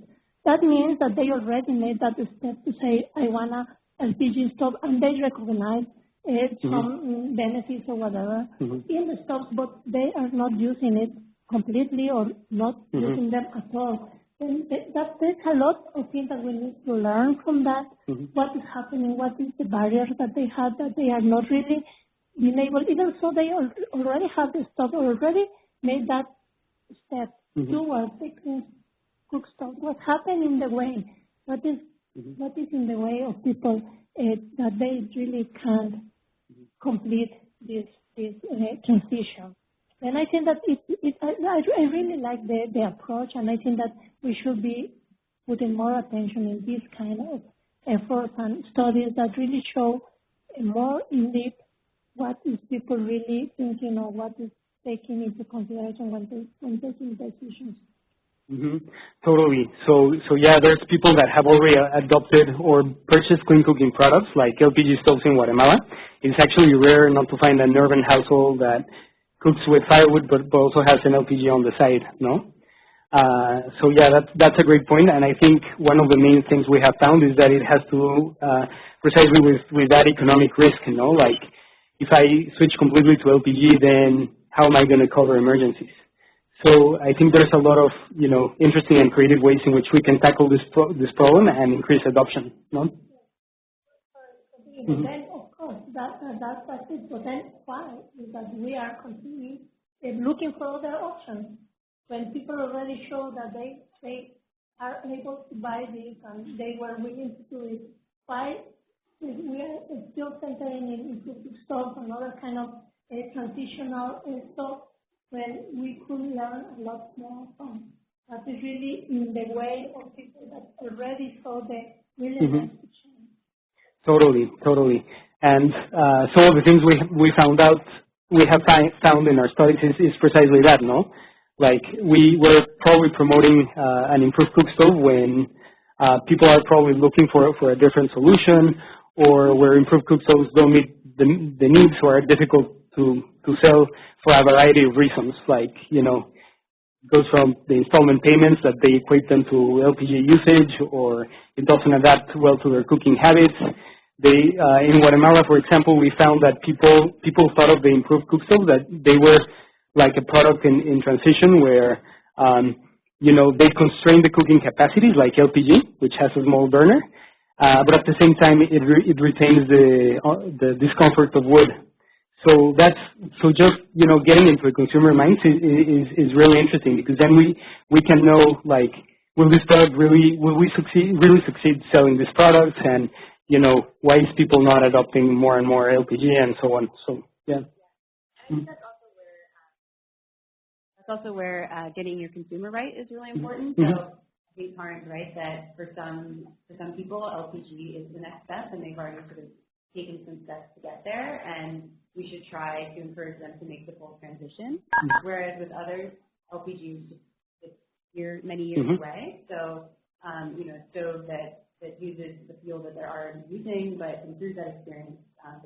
S5: That means that they already made that step to say, I want a LPG stove, and they recognize some benefits or whatever in the stoves, but they are not using it completely or not using them at all. And that takes a lot of things that we need to learn from that. What is happening? What is the barriers that they had that they are not really being able, even so they already have the stove, already made that step towards the Cookstove. What happened in the way? What is in the way of people that they really can't complete this transition? And I think that I really like the approach, and I think that we should be putting more attention in this kind of efforts and studies that really show more in depth what is people really thinking or what is taking into consideration when taking decisions.
S3: Totally. So yeah, there's people that have already adopted or purchased clean cooking products like LPG stoves in Guatemala. It's actually rare not to find an urban household that cooks with firewood but also has an LPG on the side, no? So yeah, that's a great point, and I think one of the main things we have found is that it has to do precisely with that economic risk, like if I switch completely to LPG, then how am I going to cover emergencies? So I think there's a lot of, interesting and creative ways in which we can tackle this problem and increase adoption, no?
S5: Then, of course, that's it. But then why is that we are continuing looking for other options. When people already show that they are able to buy this and they were willing to do it, why we are still centering in Cookstove and other kind of transitional stuff when we could learn a lot more from. That is really in the way of people that already saw the willingness to change.
S3: Totally. And some of the things we have found in our studies is precisely that, no? Like we were probably promoting an improved Cookstove when people are probably looking for a different solution, or where improved Cookstoves don't meet the needs or are difficult to sell for a variety of reasons, like, goes from the installment payments that they equate them to LPG usage, or it doesn't adapt well to their cooking habits. In Guatemala, for example, we found that people thought of the improved Cookstove that they were like a product in transition where, they constrain the cooking capacities like LPG, which has a small burner, but at the same time it retains the discomfort of wood. So just getting into the consumer minds is really interesting, because then we can know, like, will this product really succeed selling this product, and why is people not adopting more and more LPG and so on. So yeah.
S2: I think that's also where getting your consumer right is really important. So I think Karen's right that for some people LPG is the next step, and they've already sort of taken some steps to get there, and we should try to encourage them to make the full transition. Whereas with others, LPG is just many years away. So a stove that uses the fuel that they're already using, but improves that experience,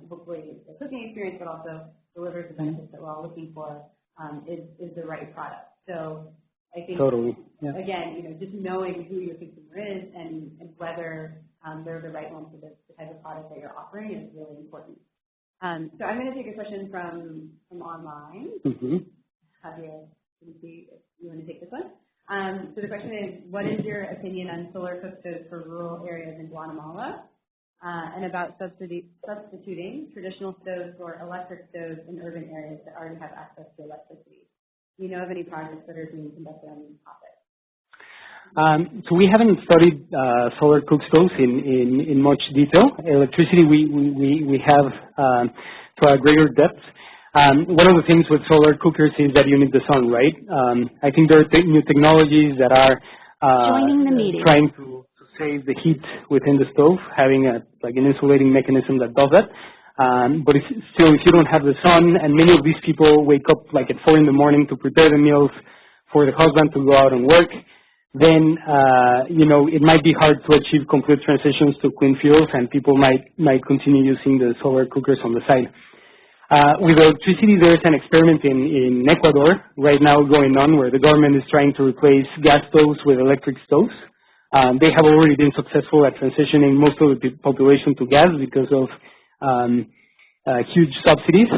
S2: hopefully the cooking experience, but also delivers the benefits that we're all looking for, is the right product. So I think, again, just knowing who your consumer is and whether they're the right one for the type of product that you're offering is really important. So I'm going to take a question from online. Javier, if you want to take this one. So the question is, what is your opinion on solar cookstoves for rural areas in Guatemala, and about substituting traditional stoves for electric stoves in urban areas that already have access to electricity? Do you know of any projects that are being conducted on this topic?
S3: So we haven't studied solar cookstoves in much detail. Electricity we have to a greater depth. One of the things with solar cookers is that you need the sun, right? I think there are new technologies that are trying to save the heat within the stove, having an insulating mechanism that does that. But still, if you don't have the sun, and many of these people wake up like at 4 in the morning to prepare the meals for the husband to go out and work, then it might be hard to achieve complete transitions to clean fuels, and people might continue using the solar cookers on the side. With electricity, there's an experiment in Ecuador right now going on where the government is trying to replace gas stoves with electric stoves. They have already been successful at transitioning most of the population to gas because of huge subsidies,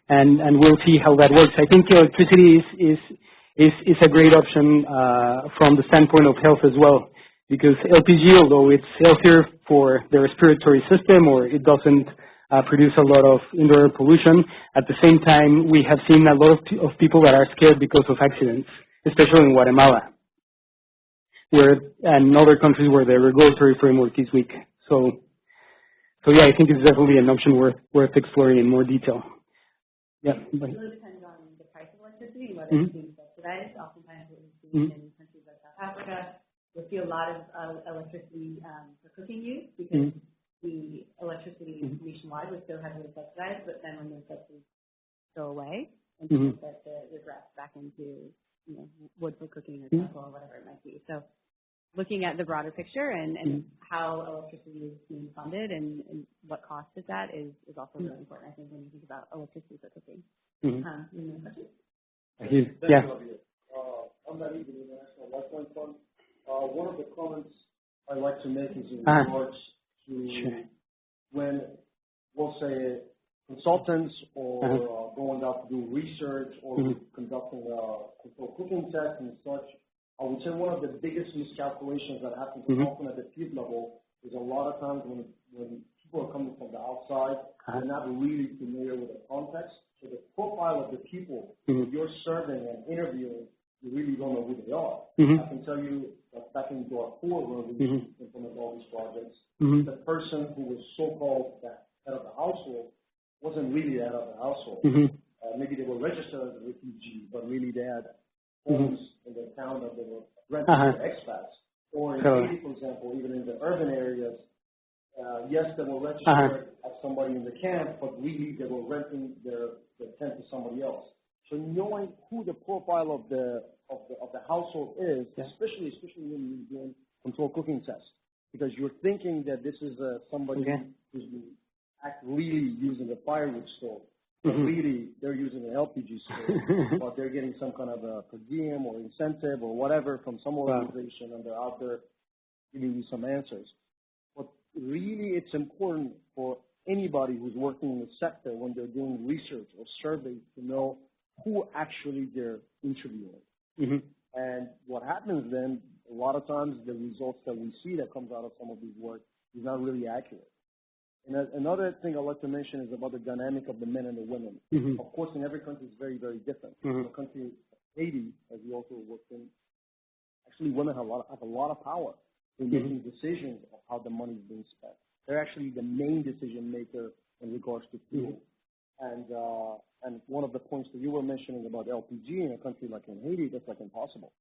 S3: and we'll see how that works. I think electricity is a great option from the standpoint of health as well, because LPG, although it's healthier for the respiratory system, or it doesn't produce a lot of indoor pollution, at the same time we have seen a lot of people that are scared because of accidents, especially in Guatemala, and other countries where the regulatory framework is weak. So yeah, I think it's definitely an option worth exploring in more detail. Yeah.
S2: It really depends on the price of electricity and whether it's being subsidized. Oftentimes what we've seen in countries like South Africa, you'll see a lot of electricity for cooking use, because the electricity nationwide was so heavily subsidized, but then when those subsidies go away, and people start to regress back into wood for cooking or charcoal or whatever it might be. So looking at the broader picture and how electricity is being funded and what cost it's at is also really important, I think, when you think about electricity for cooking. Any more questions?
S3: Yeah.
S6: I'm not even in the National Lifeline Fund. One of the comments I like to make is in regards to when, we'll say, consultants or going out to do research or conducting cooking tests and such, I would say one of the biggest miscalculations that happens often at the field level is a lot of times when people are coming from the outside, they're not really familiar with the context. So the profile of the people you're serving and interviewing, you really don't know who they are. I can tell you that back in Darfur, where we implement all these projects, the person who was so-called the head of the household wasn't really the head of the household. Maybe they were registered as a refugee, but really they had homes in the town that they were renting to expats. Or in Haiti, for example, even in the urban areas, yes, they were registered as somebody in the camp, but really they were renting their tent to somebody else. So knowing who the profile of the household is, especially when you're doing controlled cooking tests, because you're thinking that this is somebody who's really using a firewood stove. But really, they're using an LPG stove, or they're getting some kind of a per diem or incentive or whatever from some organization, and they're out there giving you some answers. But really, it's important for anybody who's working in the sector when they're doing research or surveys to know who actually they're interviewing. And what happens then, a lot of times the results that we see that comes out of some of these work is not really accurate. And another thing I'd like to mention is about the dynamic of the men and the women. Of course, in every country it's very, very different. In the country of Haiti, as we also worked in, actually women have a lot of power in making decisions of how the money is being spent. They're actually the main decision maker in regards to fuel. And one of the points that you were mentioning about LPG in a country like in Haiti, that's like impossible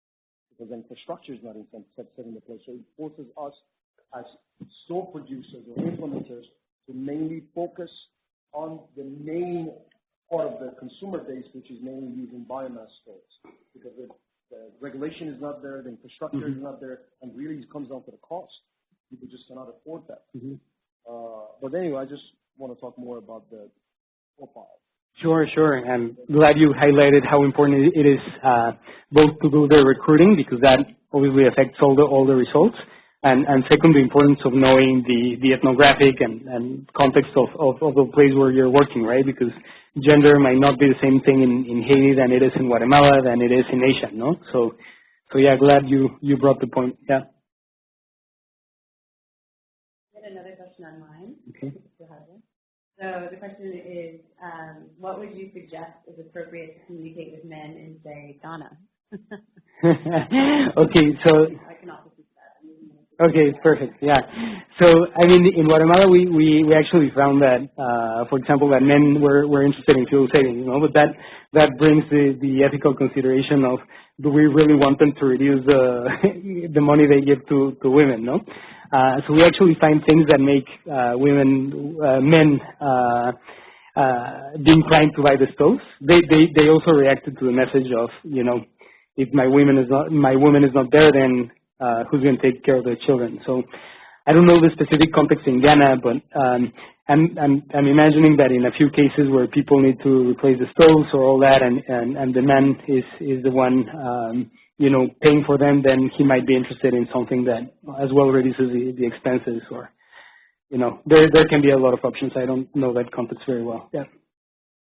S6: because the infrastructure is not set in place. So it forces us as stove producers or implementers to mainly focus on the main part of the consumer base, which is mainly using biomass stoves, because the regulation is not there, the infrastructure is not there, and really it comes down to the cost. People just cannot afford that. But anyway, I just want to talk more about the profile.
S3: Sure. I'm glad you highlighted how important it is both to do the recruiting, because that obviously affects all the results, and second, the importance of knowing the ethnographic and context of the place where you're working, right? Because gender might not be the same thing in Haiti than it is in Guatemala, than it is in Asia, no? So yeah, glad you brought the point. Yeah.
S2: I had another question online. Okay. So the question is, what would you suggest is appropriate to communicate with men in, say, Ghana?
S3: Okay, so.
S2: I can also speak to that.
S3: Okay, perfect. Yeah. So, I mean, in Guatemala, we actually found that, for example, that men were interested in fuel saving, you know, but that brings the ethical consideration of, do we really want them to reduce the money they give to women, no? So we actually find things that make men be inclined to buy the stoves. They also reacted to the message of, you know, if my woman is not there, then who's going to take care of the children? So I don't know the specific context in Ghana, but I'm imagining that in a few cases where people need to replace the stoves or all that, and the man is the one you know, paying for them, then he might be interested in something that as well reduces the expenses, or, you know, there can be a lot of options. I don't know that context very well. Yeah.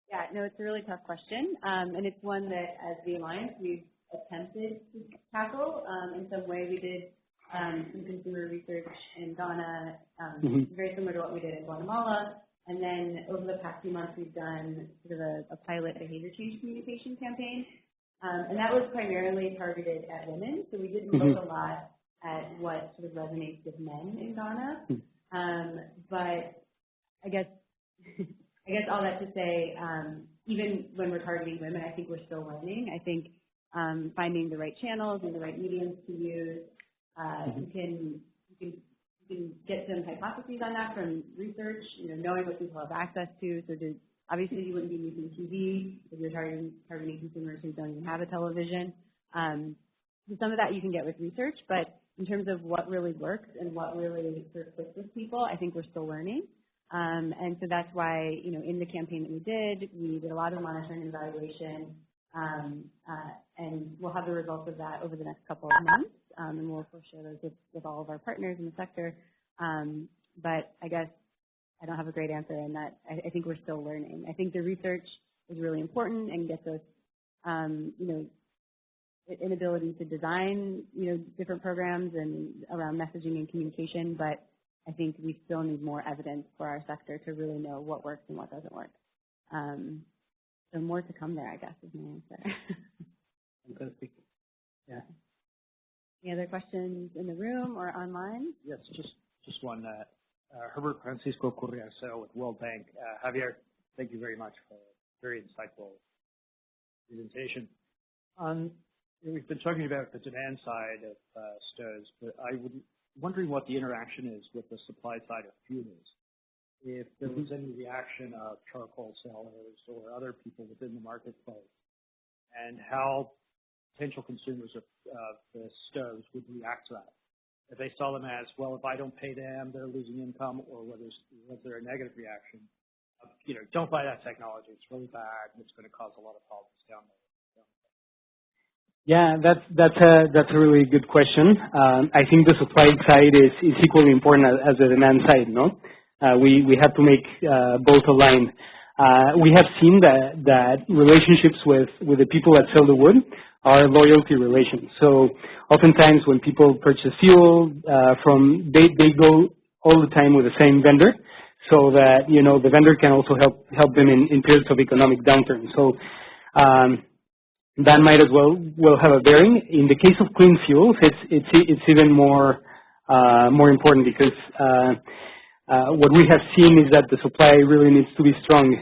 S2: Yeah, no, it's a really tough question, and it's one that as the Alliance we've attempted to tackle. In some way, we did some consumer research in Ghana, very similar to what we did in Guatemala. And then over the past few months, we've done sort of a pilot behavior change communication campaign. And that was primarily targeted at women. So we didn't look a lot at what sort of resonates with men in Ghana. But I guess all that to say, even when we're targeting women, I think we're still learning. I think finding the right channels and the right mediums to use, you can get some hypotheses on that from research, you know, knowing what people have access to. So obviously you wouldn't be using TV if you're targeting consumers who don't even have a television. So some of that you can get with research, but in terms of what really works and what really sort of clicks with people, I think we're still learning. And so that's why, you know, in the campaign that we did a lot of monitoring and evaluation, and we'll have the results of that over the next couple of months, and we'll of course share those with all of our partners in the sector. But I guess I don't have a great answer in that. I think we're still learning. I think the research is really important and gets us, you know, an ability to design, you know, different programs and around messaging and communication. But I think we still need more evidence for our sector to really know what works and what doesn't work. So more to come there, I guess, is my answer.
S3: Fantastic. Yeah.
S2: Any other questions in the room or online?
S7: Yes, just one. Herbert Francisco Correa with World Bank. Javier, thank you very much for a very insightful presentation. We've been talking about the demand side of stoves, but I would wondering what the interaction is with the supply side of fuels. If there was any reaction of charcoal sellers or other people within the marketplace, and how potential consumers of the stoves would react to that. If they saw them as, well, if I don't pay them, they're losing income, or was there a negative reaction of, don't buy that technology, it's really bad, and it's going to cause a lot of problems down there.
S3: Yeah, that's a really good question. I think the supply side is equally important as the demand side, no? We have to make both align. We have seen that relationships with the people that sell the wood are loyalty relations. So oftentimes when people purchase fuel they go all the time with the same vendor, so that the vendor can also help them in periods of economic downturn. So that might as well have a bearing. In the case of clean fuels, it's even more important, because what we have seen is that the supply really needs to be strong.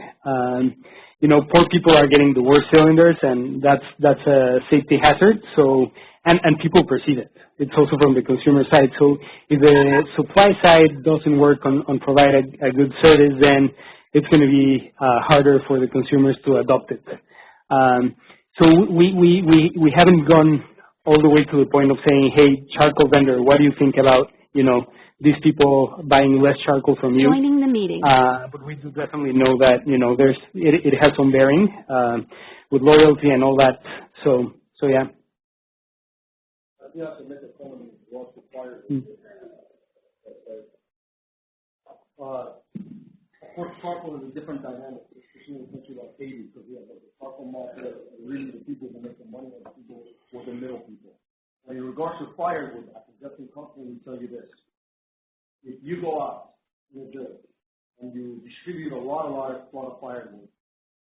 S3: Poor people are getting the worst cylinders, and that's a safety hazard. So, and people perceive it. It's also from the consumer side. So if the supply side doesn't work on providing a good service, then it's going to be harder for the consumers to adopt it. So we haven't gone all the way to the point of saying, hey, charcoal vendor, what do you think about, these people buying less charcoal from you?
S1: Joining the meeting.
S3: But we do definitely know that, it has some bearing with loyalty and all that. So yeah.
S6: I do have to make a comment what's required. Of course, charcoal is a different dynamic, especially in a country like Haiti, because we have the charcoal market, really the people who make the money, and the people who are the middle people. And in regards to firewood, I can definitely confidently tell you this. If you go out in the village and you distribute a lot of firewood,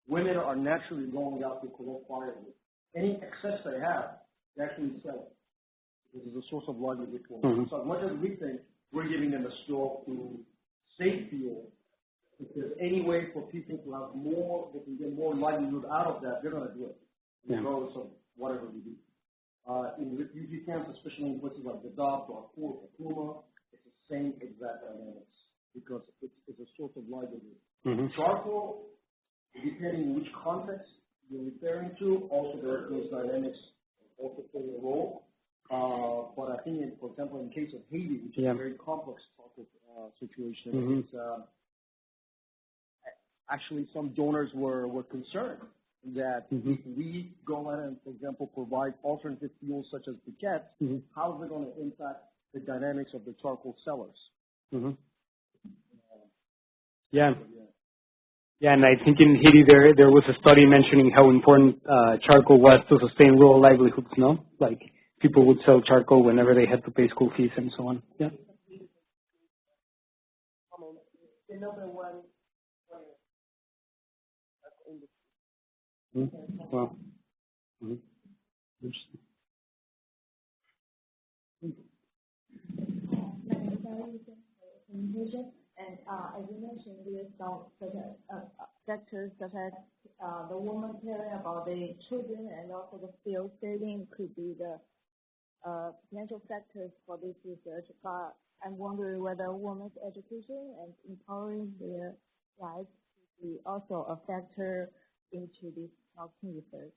S6: women are naturally going out to collect firewood. Any excess they have, they actually sell it. This is a source of livelihood for them. So as much as we think we're giving them a stove to save fuel, if there's any way for people to have more, they can get more livelihood out of that, they're going to do it, regardless of whatever we do. In refugee camps, especially in places like Dadaab or Kuma, it's the same exact dynamics, because it's a source of livelihood. Charcoal, depending which context you're referring to, also those dynamics also play a role. But I think, for example, in the case of Haiti, which is a very complex situation, it's, actually some donors were concerned that if we go ahead and, for example, provide alternative fuels such as briquettes, how is it going to impact the dynamics of the charcoal sellers?
S3: Yeah, and I think in Haiti there was a study mentioning how important charcoal was to sustain rural livelihoods, no? Like, people would sell charcoal whenever they had to pay school fees and so on. Yeah.
S8: The number one
S3: Wow. Interesting.
S5: And as you mentioned, there are some sectors such as the woman caring about the children, and also the field saving could be the potential sectors for this research. But I'm wondering whether women's education and empowering their lives could be also a factor into this research.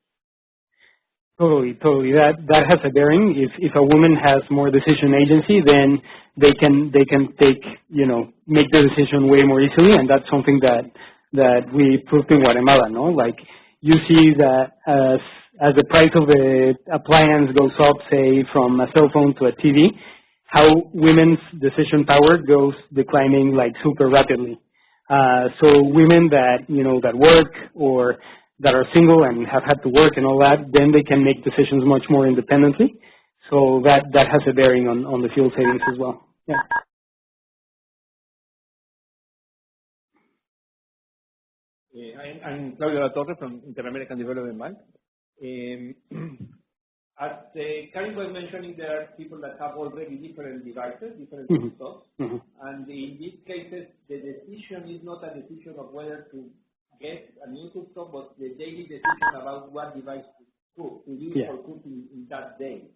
S3: Totally. That has a bearing. If a woman has more decision agency, then they can take, make the decision way more easily, and that's something that we proved in Guatemala, no? Like, you see that as the price of the appliance goes up, say from a cell phone to a TV, how women's decision power goes declining like super rapidly. So women that work or that are single and have had to work and all that, then they can make decisions much more independently. So that has a bearing on the fuel savings as well. Yeah.
S9: I'm Claudio La Torre from Inter-American Development Bank. As Karin was mentioning, there are people that have already different devices, different cookstoves, and in these cases, the decision is not a decision of whether to get a new cookstove, but the daily decision about what device to use for cooking in that day.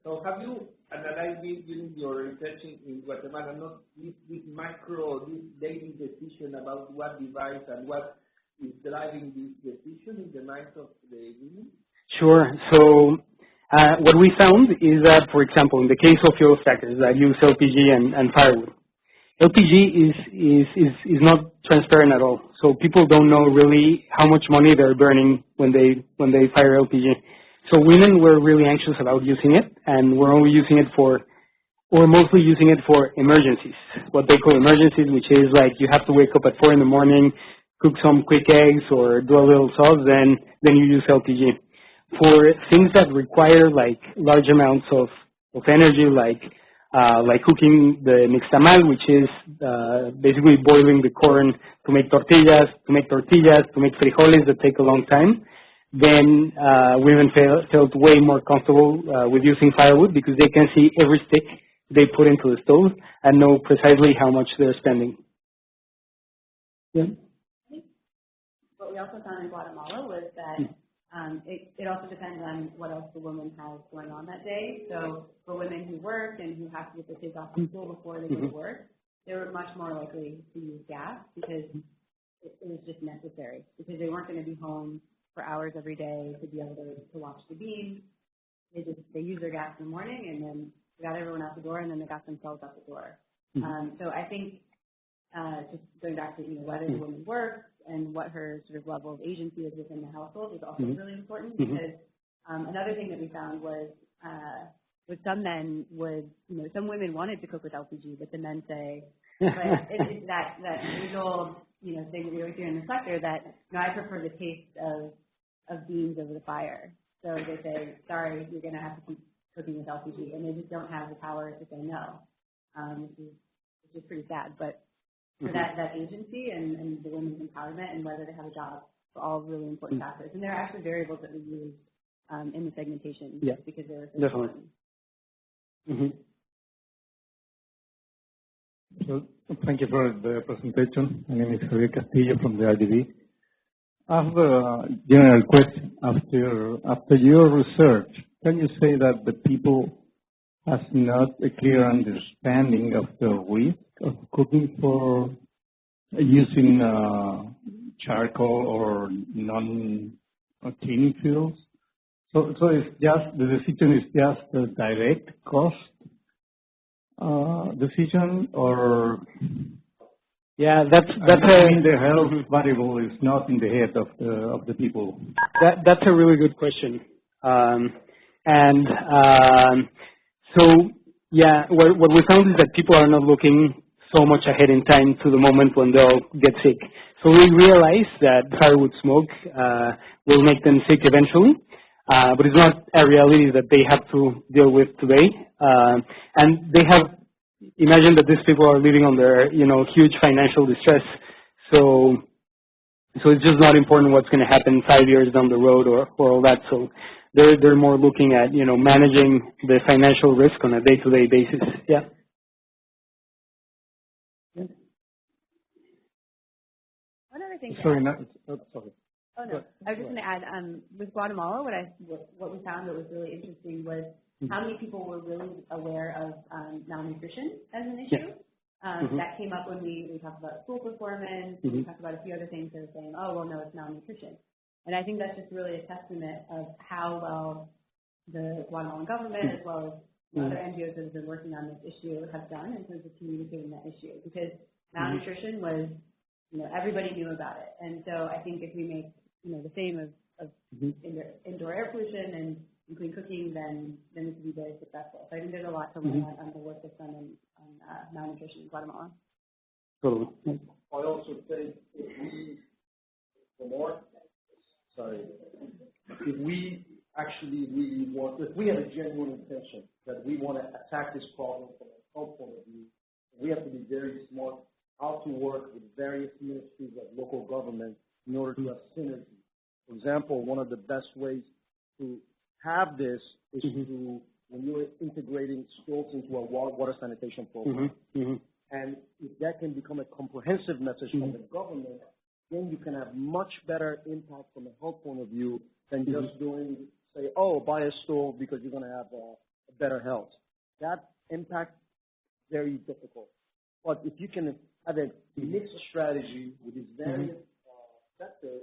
S9: So have you analyzed this during your research in Guatemala, not this macro, this daily decision about what device and what is driving this decision in the minds of the women? Sure.
S3: So what we found is that, for example, in the case of fuel stackers that use LPG and firewood, LPG is not transparent at all. So people don't know really how much money they're burning when they fire LPG. So women were really anxious about using it, and we're only using it or mostly using it for emergencies, what they call emergencies, which is like you have to wake up at 4 in the morning, cook some quick eggs or do a little sauce, then you use LPG. For things that require like large amounts of energy, like cooking the nixtamal, which is basically boiling the corn to make tortillas, to make frijoles that take a long time, then women felt way more comfortable with using firewood because they can see every stick they put into the stove and know precisely how much they're spending. Yeah.
S2: What we also found in Guatemala was that it also depends on what else the woman has going on that day. So for women who work and who have to get their kids off to school before they go to work, they were much more likely to use gas because it was just necessary, because they weren't going to be home for hours every day to be able to watch the beans. They used their gas in the morning and then got everyone out the door, and then they got themselves out the door. So I think just going back to whether the woman works and what her sort of level of agency is within the household is also really important, because another thing that we found was with some men would, some women wanted to cook with LPG, but the men say, but it's that age-old thing that we always hear in the sector that I prefer the taste of beans over the fire. So they say, sorry, you're going to have to keep cooking with LPG, and they just don't have the power to say no, which is pretty sad. But for that agency and the women's empowerment and whether they have a job are all really important factors. And there are actually variables that we use in the segmentation because they're so important.
S10: So, thank you for the presentation. My name is Javier Castillo from the RDB. I have a general question. After your research, can you say that the people has not a clear understanding of the risk of cooking for using charcoal or non-cleaning fuels? So it's just the decision is just a direct cost decision, or
S3: that's
S10: the health variable is not in the head of the people.
S3: That's a really good question, so what we found is that people are not looking so much ahead in time to the moment when they'll get sick. So we realize that firewood smoke will make them sick eventually, but it's not a reality that they have to deal with today. And they have imagined that these people are living under huge financial distress. So it's just not important what's going to happen 5 years down the road or all that. So they're more looking at managing the financial risk on a day-to-day basis. Yeah.
S2: One other thing.
S10: Sorry.
S2: Oh no, I was just going to add. With Guatemala, what we found that was really interesting was how many people were really aware of malnutrition as an issue. That came up when we talked about school performance. We talked about a few other things that are saying, oh well, no, it's malnutrition. And I think that's just really a testament of how well the Guatemalan government, as well as other NGOs that have been working on this issue, have done in terms of communicating that issue. Because malnutrition was, everybody knew about it. And so I think if we make, the same of indoor air pollution and clean cooking, then it could be very successful. So I think there's a lot to learn on the work that's done on malnutrition in Guatemala.
S3: Totally.
S6: I also think if we actually really want, if we have a genuine intention that we want to attack this problem from a health point of view, we have to be very smart how to work with various ministries of local government in order to have synergy. For example, one of the best ways to have this is to, when you're integrating schools into a water sanitation program. And if that can become a comprehensive message from the government, then you can have much better impact from a health point of view than just doing, say, oh, buy a stove because you're going to have a better health. That impact, very difficult. But if you can have a mixed strategy with these various sectors,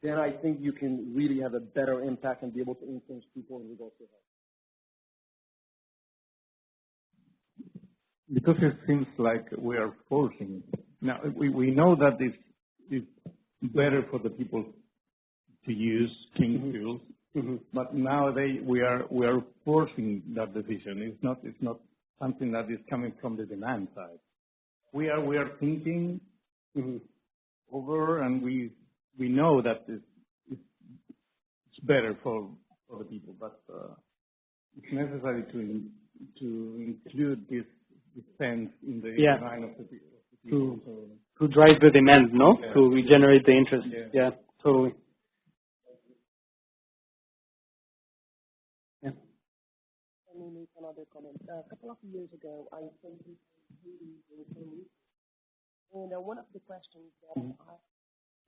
S6: then I think you can really have a better impact and be able to influence people in regards to health.
S10: Because it seems like we are forcing. Now, we know that it's better for the people to use clean fuels, but nowadays we are forcing that decision. It's not something that is coming from the demand side. We are thinking over, and we know that it's better for the people, but it's necessary to include this sense in the design of the people.
S3: To drive the demand, no? Yeah. To regenerate the interest. Yeah, totally.
S8: Let me make another comment. A couple of years ago, I spent and one of the questions that I asked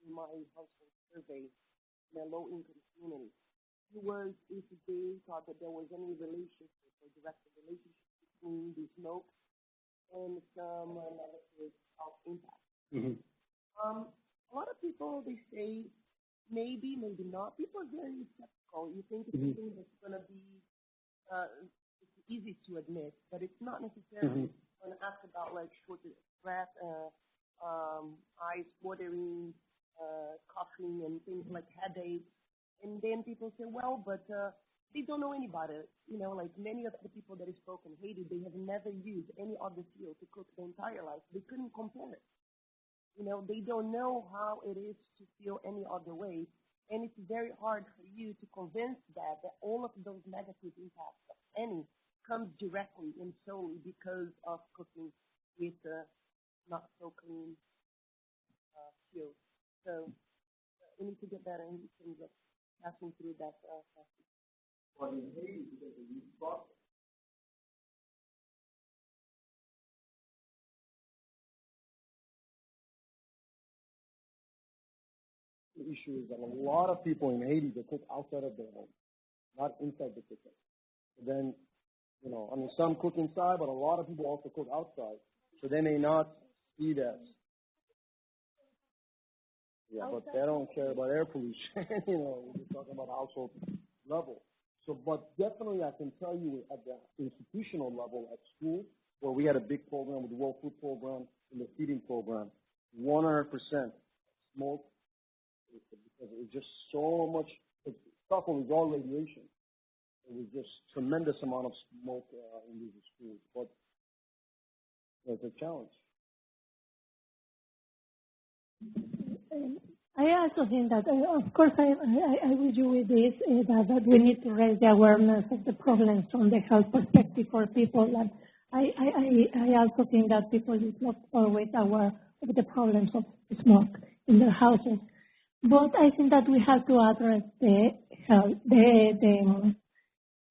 S8: in my household survey in a low-income community was if they thought that there was any relationship or direct relationship between the smoke and some negative health impact. A lot of people, they say maybe, maybe not. People are very skeptical. You think it's something that's going to be it's easy to admit, but it's not necessarily when asked about like shortness of breath, eyes watering, coughing, and things like headaches. And then people say, well, but they don't know any about it. You know, like many of the people that I spoke in Haiti, they have never used any other fuel to cook their entire life. They couldn't compare it. You know, they don't know how it is to feel any other way. And it's very hard for you to convince that all of those negative impacts, if any, comes directly and solely because of cooking with not so clean fuel. So we need to get better in terms of passing through that process.
S6: But in Haiti, because of these process, the issue is that a lot of people in Haiti, they cook outside of their home, not inside the kitchen. So then, you know, I mean, some cook inside, but a lot of people also cook outside. So they may not see that. Yeah, but they don't care about air pollution. You know, we're just talking about household level. So, but definitely I can tell you at the institutional level at school, where we had a big program with the World Food Program and the feeding program, 100% smoke, because it was just so much, stuff was all radiation. It was just tremendous amount of smoke in these schools, but it's a challenge.
S5: I also think that, of course, I with you with this, that we need to raise the awareness of the problems from the health perspective for people. And I also think that people is not always aware of the problems of smoke in their houses. But I think that we have to address the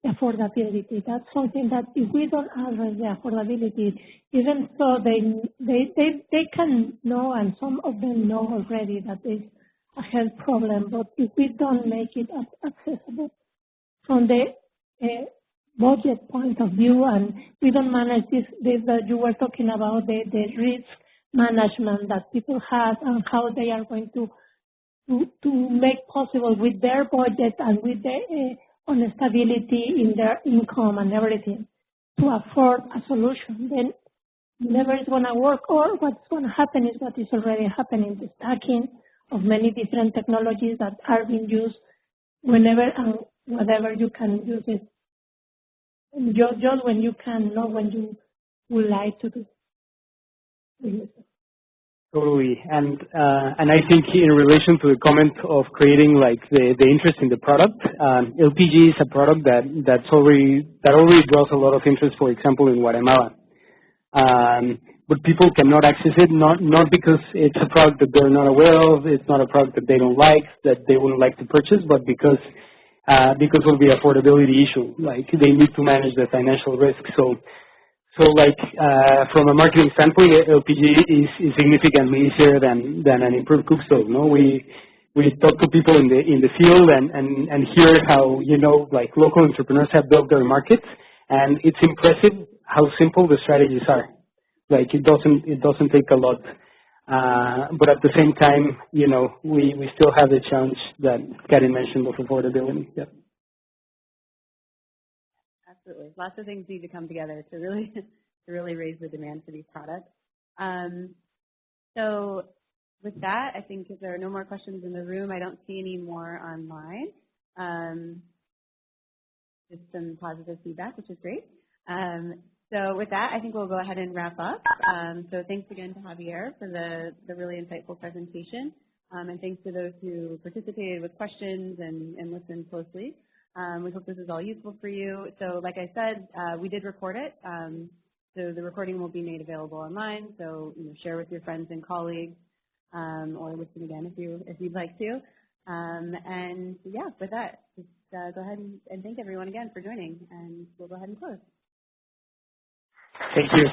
S5: affordability. That's something that if we don't address the affordability, even so they can know, and some of them know already that it's a health problem, but if we don't make it accessible from the budget point of view, and we don't manage this that you were talking about, the risk management that people have and how they are going to make possible with their budget and with the on stability in their income and everything to afford a solution, then never is going to work. Or what's going to happen is what is already happening, the stacking of many different technologies that are being used whenever and whatever you can use it. Just when you can, not when you would like to do it.
S3: Totally, and I think in relation to the comment of creating like the interest in the product, LPG is a product that already draws a lot of interest. For example, in Guatemala, but people cannot access it, not because it's a product that they're not aware of, it's not a product that they don't like, that they wouldn't like to purchase, but because of the affordability issue. Like, they need to manage the financial risk. So like, from a marketing standpoint, LPG is significantly easier than an improved Cookstove. No, we talk to people in the field and hear how, like, local entrepreneurs have built their markets, and it's impressive how simple the strategies are. Like, it doesn't take a lot, but at the same time, we still have the challenge that Karen mentioned of affordability. Yeah.
S2: Absolutely. Lots of things need to come together to really raise the demand for these products. So with that, I think if there are no more questions in the room, I don't see any more online. Just some positive feedback, which is great. So with that, I think we'll go ahead and wrap up. So thanks again to Javier for the really insightful presentation. And thanks to those who participated with questions and listened closely. We hope this is all useful for you. So like I said, we did record it. So the recording will be made available online. So share with your friends and colleagues, or listen again if you'd like to. And yeah, with that, just go ahead and thank everyone again for joining, and we'll go ahead and close.
S3: Thank you.